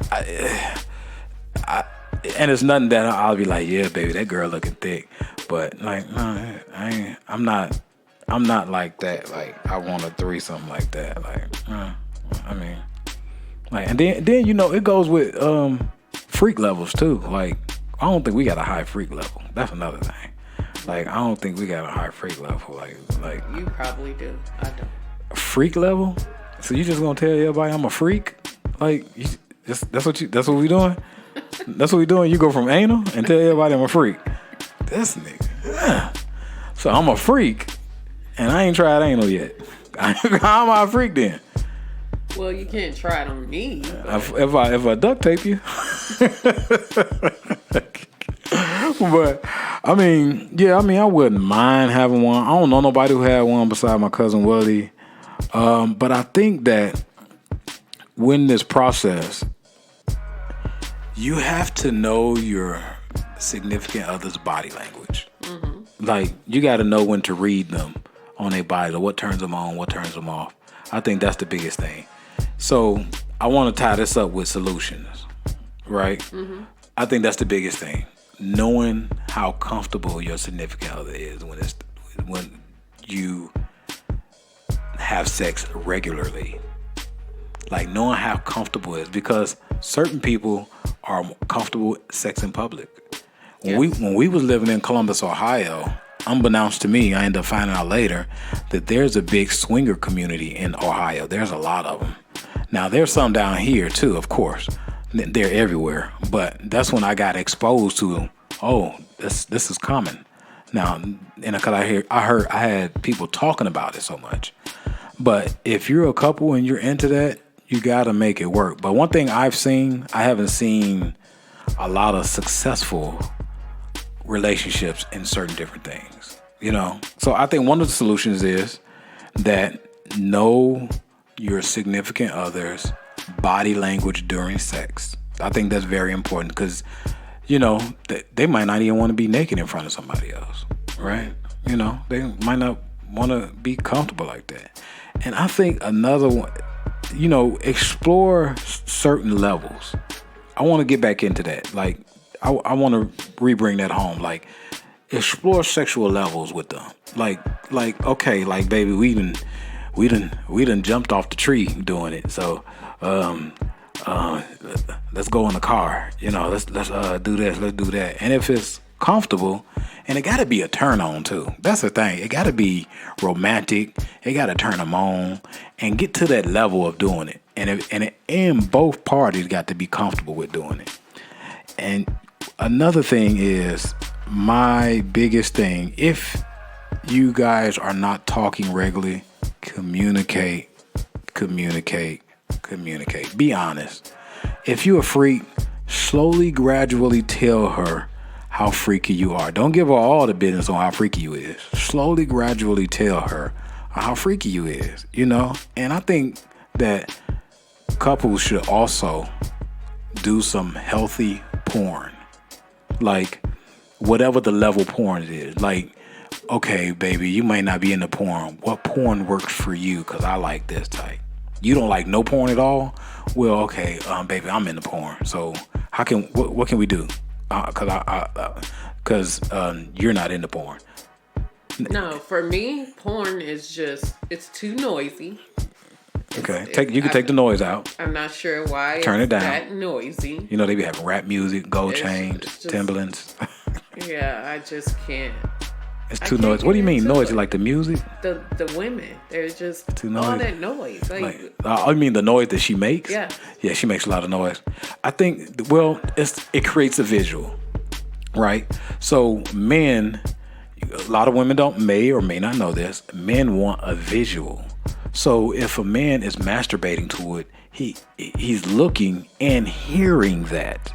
and it's nothing that I'll be like, yeah, baby, that girl looking thick. But like, no, I'm not like that. Like, I want a threesome like that. Like, I mean, like, and then it goes with freak levels too. Like, I don't think we got a high freak level. That's another thing. Like, I don't think we got a high freak level. Like you probably do. I don't. Freak level? So you just gonna tell everybody I'm a freak? Like, that's what we doing? That's what we doing? You go from anal and tell everybody I'm a freak. This nigga. Yeah. So I'm a freak, and I ain't tried anal yet. How am I a freak then? Well, you can't try it on me. If I duct tape you. But I wouldn't mind having one. I don't know nobody who had one besides my cousin Willie. But I think that when this process, you have to know your significant other's body language. Mm-hmm. Like, you got to know when to read them on their body, or what turns them on, what turns them off. I think that's the biggest thing. So I want to tie this up with solutions, right? Mm-hmm. I think that's the biggest thing. Knowing how comfortable your significant other is when you have sex regularly. Like, knowing how comfortable it is, because certain people are comfortable with sex in public. When we was living in Columbus, Ohio, unbeknownst to me, I ended up finding out later that there's a big swinger community in Ohio. There's a lot of them. Now, there's some down here too, of course. They're everywhere. But that's when I got exposed to, this is common. Now, and because I had people talking about it so much. But if you're a couple and you're into that, you got to make it work. But one thing I haven't seen a lot of successful relationships in certain different things, So I think one of the solutions is that know your significant other's body language during sex. I think that's very important because, they might not even want to be naked in front of somebody else, right? They might not want to be comfortable like that. And I think another one, explore certain levels. I want to get back into that. Like, I want to rebring that home. Like, explore sexual levels with them. Like, okay, like, baby, we done jumped off the tree doing it. So, let's go in the car. Let's do this. Let's do that. And if it's comfortable, and it got to be a turn on too. That's the thing. It got to be romantic. It got to turn them on and get to that level of doing it. And both parties got to be comfortable with doing it. And another thing is, my biggest thing, if you guys are not talking regularly, communicate. Be honest. If you're a freak, slowly, gradually tell her how freaky you are. Don't give her all the business on how freaky you is. Slowly, gradually tell her how freaky you is, you know? And I think that couples should also do some healthy porn. Like, whatever the level porn it is. Like, okay, baby, you might not be into porn. What porn works for you? Because I like this type. You don't like no porn at all? Well, okay, baby, I'm into porn. So what can we do? Because you're not into porn. No, for me, porn is just, it's too noisy. Okay, you can take the noise out. I'm not sure why Turn it down. That noisy. You know, they be having rap music, gold chains, Timberlands. Yeah, I just can't. It's too noisy. What do you mean noisy? Like the music? The women, they're just too noisy. all that noise. I mean the noise that she makes? Yeah. Yeah, she makes a lot of noise. I think, well, it creates a visual, right? So men, a lot of women may or may not know this, men want a visual. So if a man is masturbating to it, he's looking and hearing that.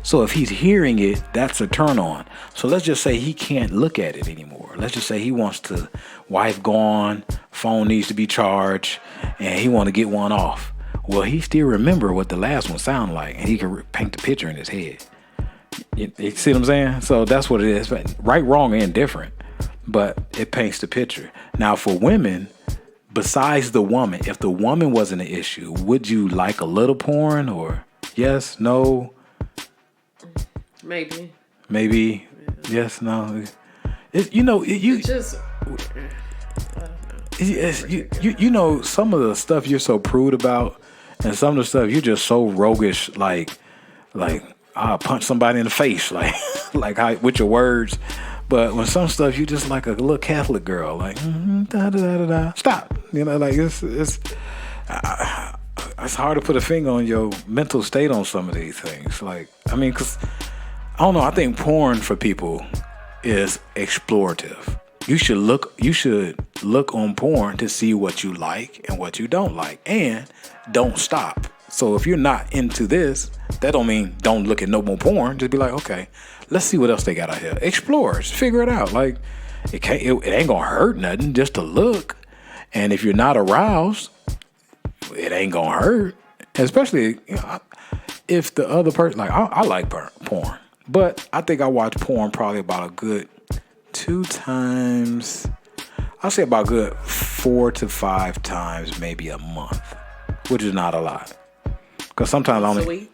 So if he's hearing it, that's a turn on. So let's just say he can't look at it anymore. Let's just say he wants to, wife gone, phone needs to be charged, and he want to get one off. Well, he still remember what the last one sounded like, and he can paint the picture in his head. You see what I'm saying? So that's what it is. Right, wrong, and different, but it paints the picture. Now for women, besides the woman, if the woman wasn't an issue, would you like a little porn or yes, no? Maybe. Yeah. Yes, no. You know, you just. You know, some of the stuff you're so prude about, and some of the stuff you're just so roguish, like I'll punch somebody in the face, like how, with your words. But when some stuff you just like a little Catholic girl, like da da da da da. Stop, you know, like it's hard to put a finger on your mental state on some of these things. Like, I mean, because I don't know. I think porn for people is explorative. You should look on porn to see what you like and what you don't like, and don't stop. So if you're not into this, that don't mean don't look at no more porn. Just be like, okay, let's see what else they got out here. Explore, figure it out. Like it ain't gonna hurt nothing just to look. And if you're not aroused, it ain't gonna hurt. Especially, you know, if the other person, like I like porn, but I think I watch porn probably about a good 2 times. I'll say about a good 4 to 5 times, maybe a month, which is not a lot. Because sometimes Once a week?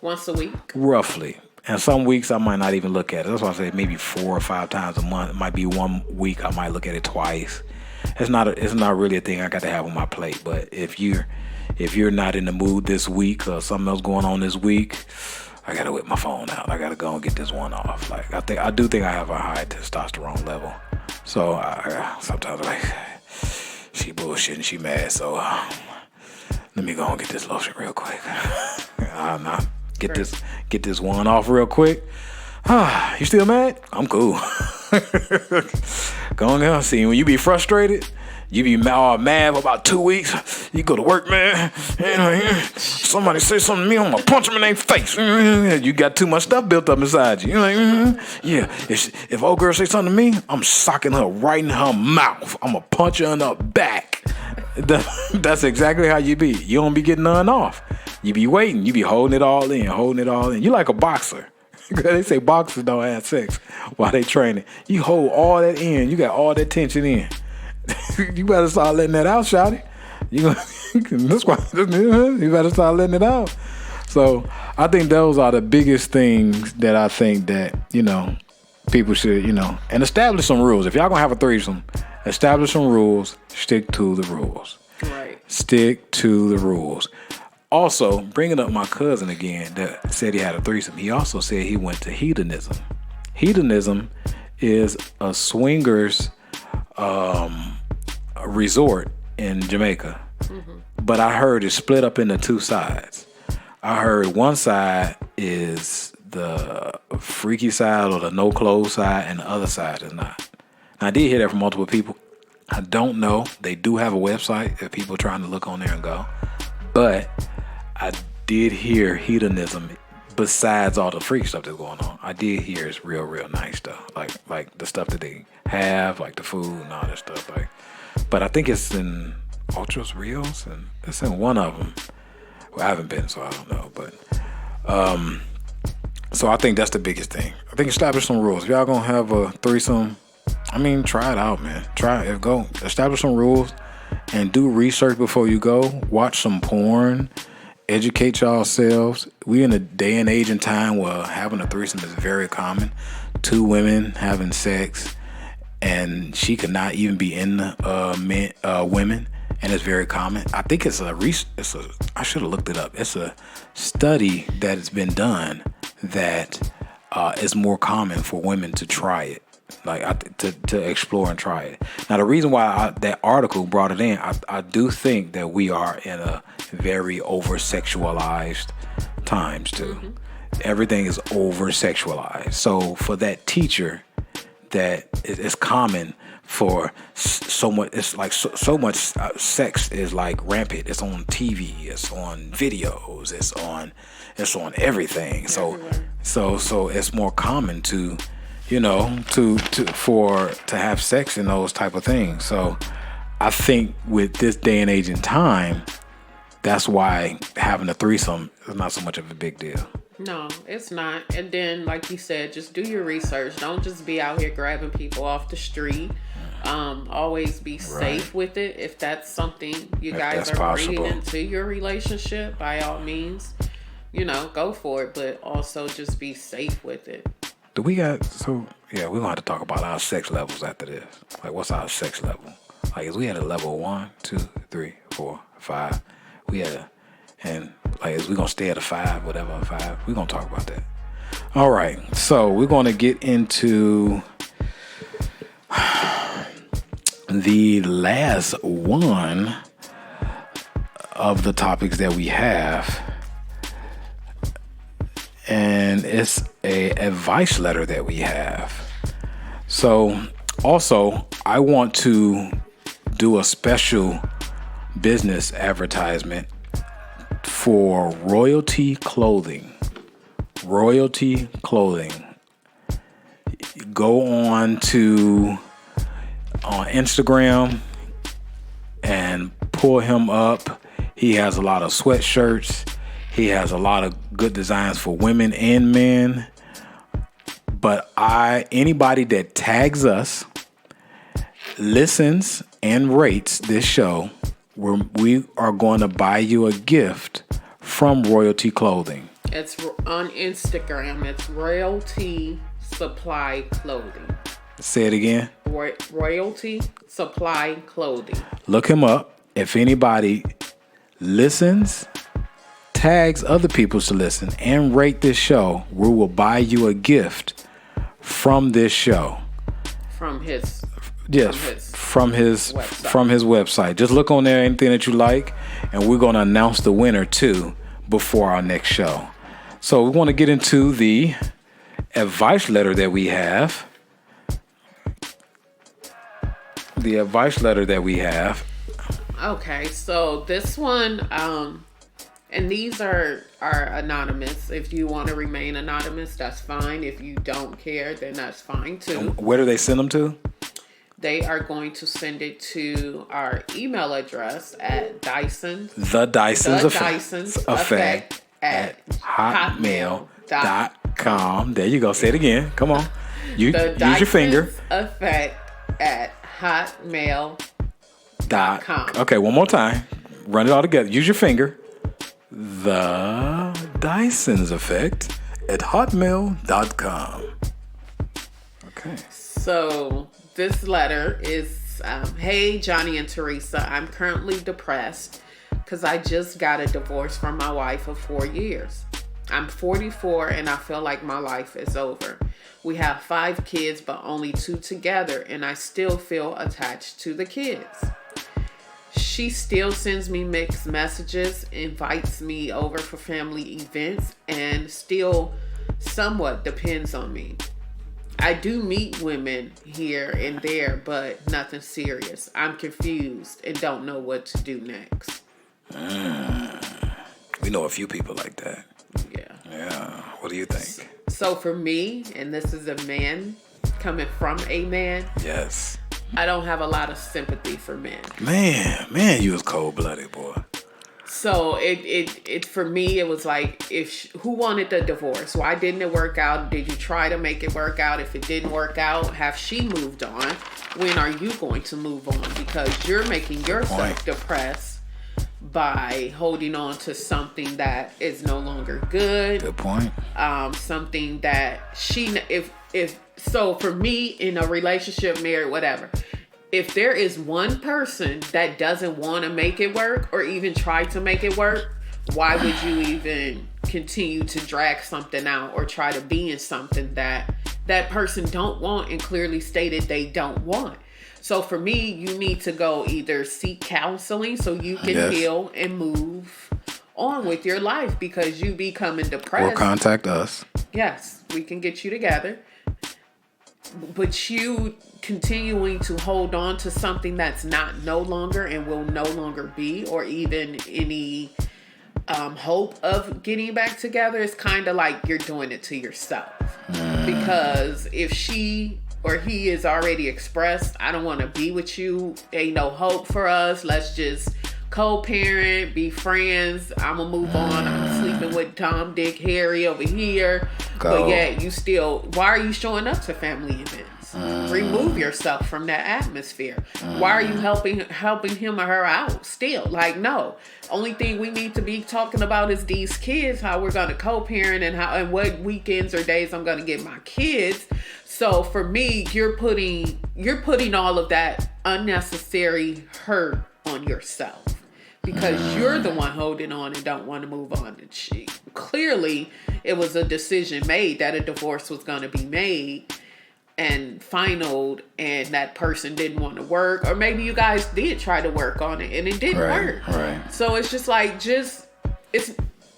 Once a week? Roughly. And some weeks I might not even look at it. That's why I say maybe 4 or 5 times a month. It might be one week I might look at it twice. It's not really a thing I got to have on my plate. But if you're not in the mood this week or something else going on this week, I gotta whip my phone out. I gotta go and get this one off. Like I do think I have a high testosterone level. So I sometimes like she bullshitting, she mad. So let me go and get this lotion real quick. Get this one off real quick. You still mad? I'm cool. Go on, see, when you be frustrated, you be mad for about 2 weeks. You go to work, man. Somebody say something to me, I'm gonna punch them in their face. You got too much stuff built up inside you. You're like, yeah. If old girl say something to me, I'm socking her right in her mouth. I'm gonna punch her in the back. That's exactly how you be. You don't be getting none off. You be waiting. You be holding it all in. You like a boxer. They say boxers don't have sex while they training. You hold all that in. You got all that tension in. You better start letting that out, shawty. You better start letting it out. So I think those are the biggest things that I think that, you know, people should, you know, and establish some rules. If y'all gonna have a threesome, establish some rules, stick to the rules. Right. Stick to the rules. Also, bringing up my cousin again that said he had a threesome, he also said he went to hedonism. Hedonism is a swingers resort in Jamaica. But I heard it's split up into two sides. I heard one side is the freaky side or the no clothes side, and the other side is not. I did hear that from multiple people. I don't know. They do have a website if people are trying to look on there and go. But I did hear hedonism, besides all the freak stuff that's going on. I did hear it's real, real nice stuff. Like the stuff that they have, like the food and all that stuff. But I think it's in Ultras Rios, and it's in one of them. Well, I haven't been, so I don't know. But so I think that's the biggest thing. I think establish some rules. If y'all gonna have a threesome, I mean, try it out, man. Try it. Go establish some rules and do research before you go. Watch some porn. Educate yourselves. We in a day and age and time where having a threesome is very common. Two women having sex, and she could not even be in the women, and it's very common. I think I should have looked it up. It's a study that has been done that is more common for women to try it. To explore and try it. Now, the reason why that article brought it in, I do think that we are in a very over-sexualized times too. Mm-hmm. Everything is over-sexualized. So for that teacher, that it's common for so much. It's like so much sex is like rampant. It's on TV. It's on videos. It's on everything. So it's more common to have sex and those type of things. So I think with this day and age and time, that's why having a threesome is not so much of a big deal. No, it's not. And then, like you said, just do your research. Don't just be out here grabbing people off the street. Always be safe with it. If that's something you guys are bringing into your relationship, by all means, go for it. But also just be safe with it. We're going to have to talk about our sex levels after this. Like, what's our sex level? Like, is we at a level 1, 2, 3, 4, 5? And like, is we going to stay at a 5, whatever, 5? We're going to talk about that. All right. So we're going to get into the last one of the topics that we have. And it's a advice letter that we have. So also, I want to do a special business advertisement for Royalty Clothing. Royalty Clothing. Go on Instagram and pull him up. He has a lot of sweatshirts. He has a lot of good designs for women and men. But anybody that tags us, listens, and rates this show, we are going to buy you a gift from Royalty Clothing. It's on Instagram. It's Royalty Supply Clothing. Say it again. Royalty Supply Clothing. Look him up. If anybody listens, tags other people to listen, and rate this show, we will buy you a gift from this show. From his website. Just look on there, anything that you like, and we're going to announce the winner too before our next show. So we want to get into the advice letter that we have. Okay, so this one, and these are anonymous. If you want to remain anonymous, that's fine. If you don't care, then that's fine too. Where do they send them to? They are going to send it to our email address at Dyson's Effect at hotmail.com. There you go. Say it again. Come on. Use your finger. Effect at hotmail.com. Okay, one more time. Run it all together. Use your finger. The Dyson's Effect at hotmail.com. Okay. So this letter is, hey, Johnny and Teresa, I'm currently depressed because I just got a divorce from my wife of 4 years. I'm 44 and I feel like my life is over. We have 5 kids, but only 2 together, and I still feel attached to the kids. She still sends me mixed messages, invites me over for family events, and still somewhat depends on me. I do meet women here and there, but nothing serious. I'm confused and don't know what to do next. We know a few people like that. Yeah. Yeah. What do you think? So for me, and this is a man coming from a man. Yes. I don't have a lot of sympathy for men. Man, you was cold-blooded, boy. So it for me, it was like, who wanted the divorce? Why didn't it work out? Did you try to make it work out? If it didn't work out, have she moved on? When are you going to move on? Because you're making yourself depressed by holding on to something that is no longer good. Good point. Something that so for me, in a relationship, married, whatever, if there is one person that doesn't want to make it work or even try to make it work, why would you even continue to drag something out or try to be in something that that person don't want and clearly stated they don't want? So for me, you need to go either seek counseling so you can heal and move on with your life, because you becoming depressed. Or contact us. Yes, we can get you together. But you continuing to hold on to something that's no longer and will no longer be, or even any hope of getting back together, is kind of like you're doing it to yourself. Because if she or he is already expressed, I don't want to be with you, ain't no hope for us, let's just co-parent, be friends, I'm gonna move on, I'm sleeping with Tom, Dick, Harry over here. But yet you still, why are you showing up to family events? Remove yourself from that atmosphere. Why are you helping him or her out still? Like, no. Only thing we need to be talking about is these kids, how we're gonna co-parent, and what weekends or days I'm gonna get my kids. So for me, you're putting all of that unnecessary hurt on yourself, because you're the one holding on and don't want to move on. And clearly it was a decision made that a divorce was going to be made and finalized, and that person didn't want to work, or maybe you guys did try to work on it and it didn't work. Right. So it's just like, it's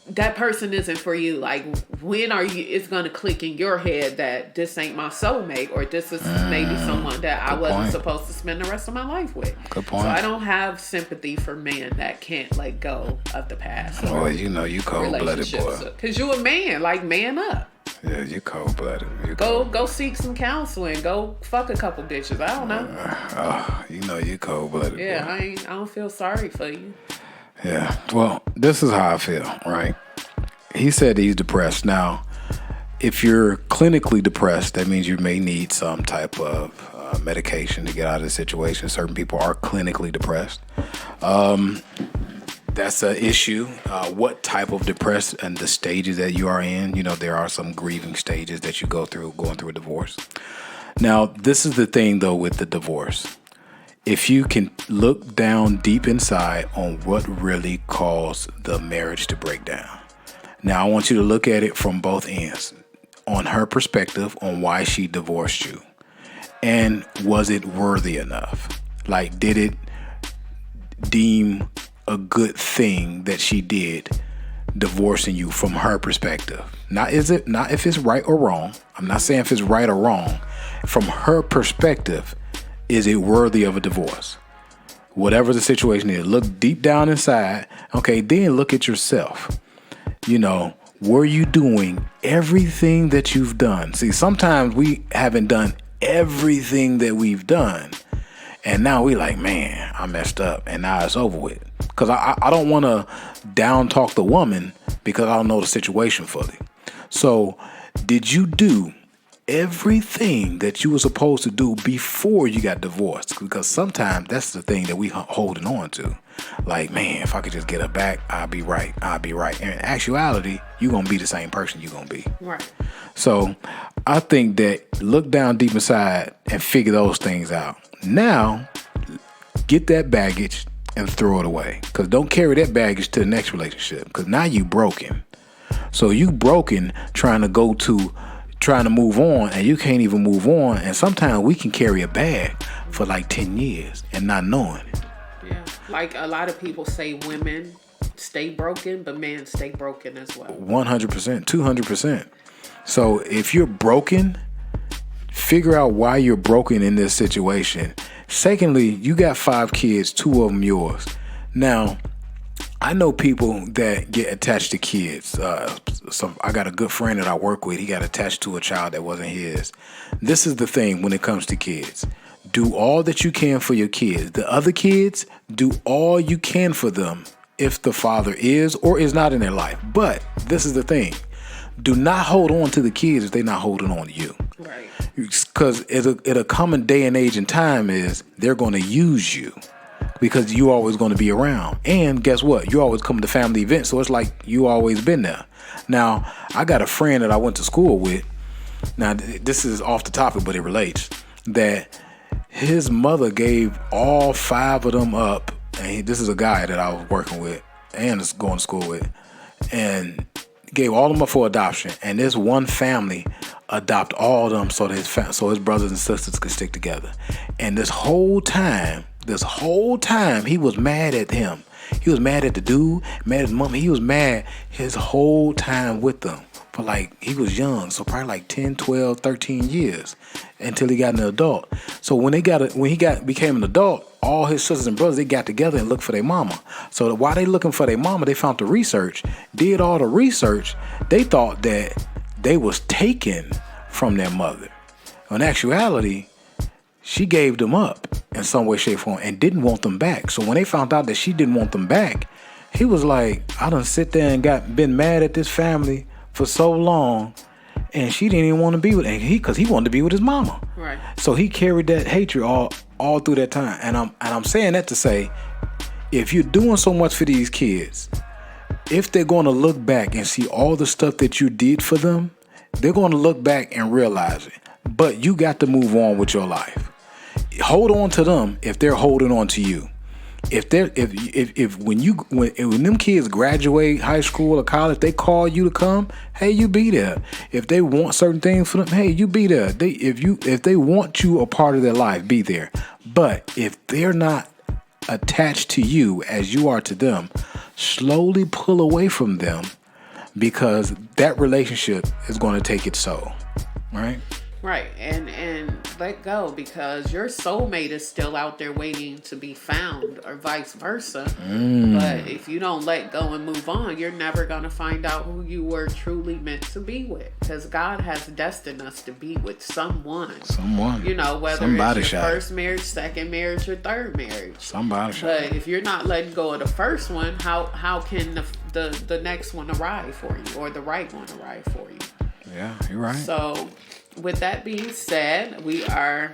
that person isn't for you. Like, when are you, it's going to click in your head that this ain't my soulmate, or this is maybe someone that I wasn't supposed to spend the rest of my life with. Good point. So I don't have sympathy for men that can't let go of the past. Oh, you cold-blooded, boy. Because you a man, like, man up. Yeah, you cold-blooded. Go seek some counseling. Go fuck a couple bitches. I don't know. You cold-blooded, yeah, boy. I don't feel sorry for you. Yeah, well, this is how I feel, right? He said he's depressed. Now, if you're clinically depressed, that means you may need some type of medication to get out of the situation. Certain people are clinically depressed. That's an issue. What type of depressed and the stages that you are in. You know, there are some grieving stages that you go through going through a divorce. Now, this is the thing, though, with the divorce. If you can look down deep inside on what really caused the marriage to break down. Now, I want you to look at it from both ends. On her perspective, on why she divorced you. And was it worthy enough? Like, did it deem a good thing that she did divorcing you from her perspective? Not if it's right or wrong. I'm not saying if it's right or wrong. From her perspective, is it worthy of a divorce? Whatever the situation is, look deep down inside. Okay, then look at yourself. You know, were you doing everything that you've done? See, sometimes we haven't done everything that we've done. And now we like, man, I messed up and now it's over with. Because I don't want to down talk the woman because I don't know the situation fully. So did you do everything that you were supposed to do before you got divorced? Because sometimes that's the thing that we holding on to. Like, man, if I could just get her back, I'll be right. And in actuality, you're going to be the same person you're going to be. Right. So I think that look down deep inside and figure those things out. Now, get that baggage and throw it away. Because don't carry that baggage to the next relationship. Because now you broken. So you broken trying to move on, and you can't even move on. And sometimes we can carry a bag for like 10 years and not knowing it. Yeah. Like a lot of people say women stay broken, but men stay broken as well. 100%, 200%. So if you're broken, figure out why you're broken in this situation. Secondly, you got 5 kids, 2 of them yours. Now, I know people that get attached to kids. I got a good friend that I work with. He got attached to a child that wasn't his. This is the thing when it comes to kids. Do all that you can for your kids. The other kids, do all you can for them if the father is or is not in their life. But this is the thing. Do not hold on to the kids if they're not holding on to you. Right. Because it'll come a day and age and time is they're going to use you. Because you always going to be around. And guess what? You always come to family events, so it's like you always been there. Now, I got a friend that I went to school with. Now, this is off the topic, but it relates. That his mother gave all 5 of them up. And this is a guy that I was working with and is going to school with. And gave all of them up for adoption. And this one family adopt all of them so that his brothers and sisters could stick together. And this whole time, he was mad at him. He was mad at the dude, mad at his mom. He was mad his whole time with them. For like, he was young, so probably like 10, 12, 13 years until he got an adult. So when he became an adult, all his sisters and brothers, they got together and looked for their mama. So while they looking for their mama, they found the research, did all the research. They thought that they was taken from their mother. In actuality, she gave them up in some way, shape, form, and didn't want them back. So when they found out that she didn't want them back, he was like, I done sit there and been mad at this family for so long, and she didn't even want to be with him because he wanted to be with his mama. Right. So he carried that hatred all through that time. And I'm saying that to say, if you're doing so much for these kids, if they're going to look back and see all the stuff that you did for them, they're going to look back and realize it. But you got to move on with your life. Hold on to them if they're holding on to you. When them kids graduate high school or college, they call you to come, hey, you be there. If they want certain things for them, hey, you be there. If they want you a part of their life, be there. But if they're not attached to you as you are to them, slowly pull away from them, because that relationship is going to take its soul. Right? Right. And let go, because your soulmate is still out there waiting to be found, or vice versa. But if you don't let go and move on, you're never going to find out who you were truly meant to be with, because God has destined us to be with someone. You know, whether it's your first marriage, second marriage, or third marriage. But if you're not letting go of the first one, how can the next one arrive for you, or the right one arrive for you? Yeah, you're right. So with that being said, we are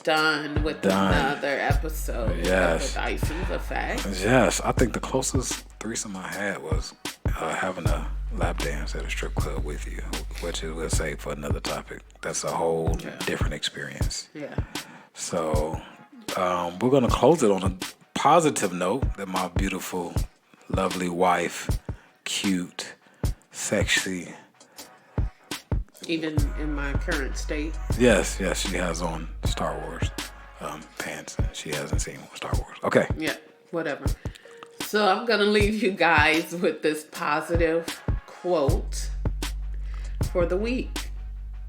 done with another episode of the DYSON'S Effect. Yes, I think the closest threesome I had was having a lap dance at a strip club with you, which is, we'll say, for another topic. That's a whole different experience. Yeah. So we're going to close it on a positive note that my beautiful, lovely wife, cute, sexy, even in my current state. Yes, she has on Star Wars pants. She hasn't seen Star Wars. Okay. Yeah, whatever. So I'm going to leave you guys with this positive quote for the week.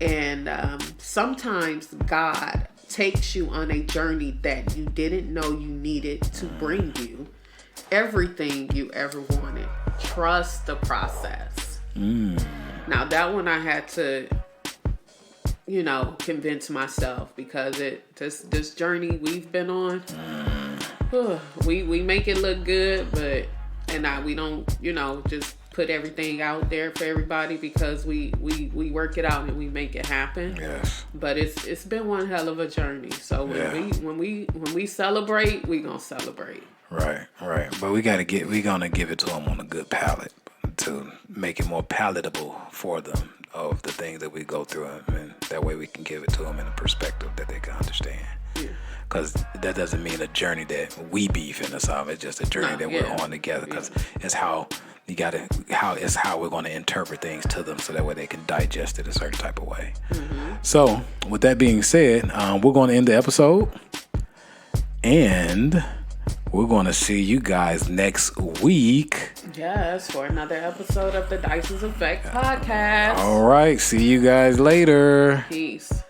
And sometimes God takes you on a journey that you didn't know you needed to bring you everything you ever wanted. Trust the process. Now that one I had to, convince myself, because this journey we've been on, we make it look good, but we don't, just put everything out there for everybody, because we work it out and we make it happen. Yes. But it's been one hell of a journey. So when we celebrate, we gonna celebrate. Right. But we're gonna give it to them on a good palate, to make it more palatable for them of the things that we go through, and that way we can give it to them in a perspective that they can understand. Because that doesn't mean a journey that we beefing or something. It's just a journey that we're on together. Because it's how we're going to interpret things to them, so that way they can digest it a certain type of way. So, with that being said, we're going to end the episode, and we're going to see you guys next week. Yes, for another episode of the DYSON'S Effect podcast. All right, see you guys later. Peace.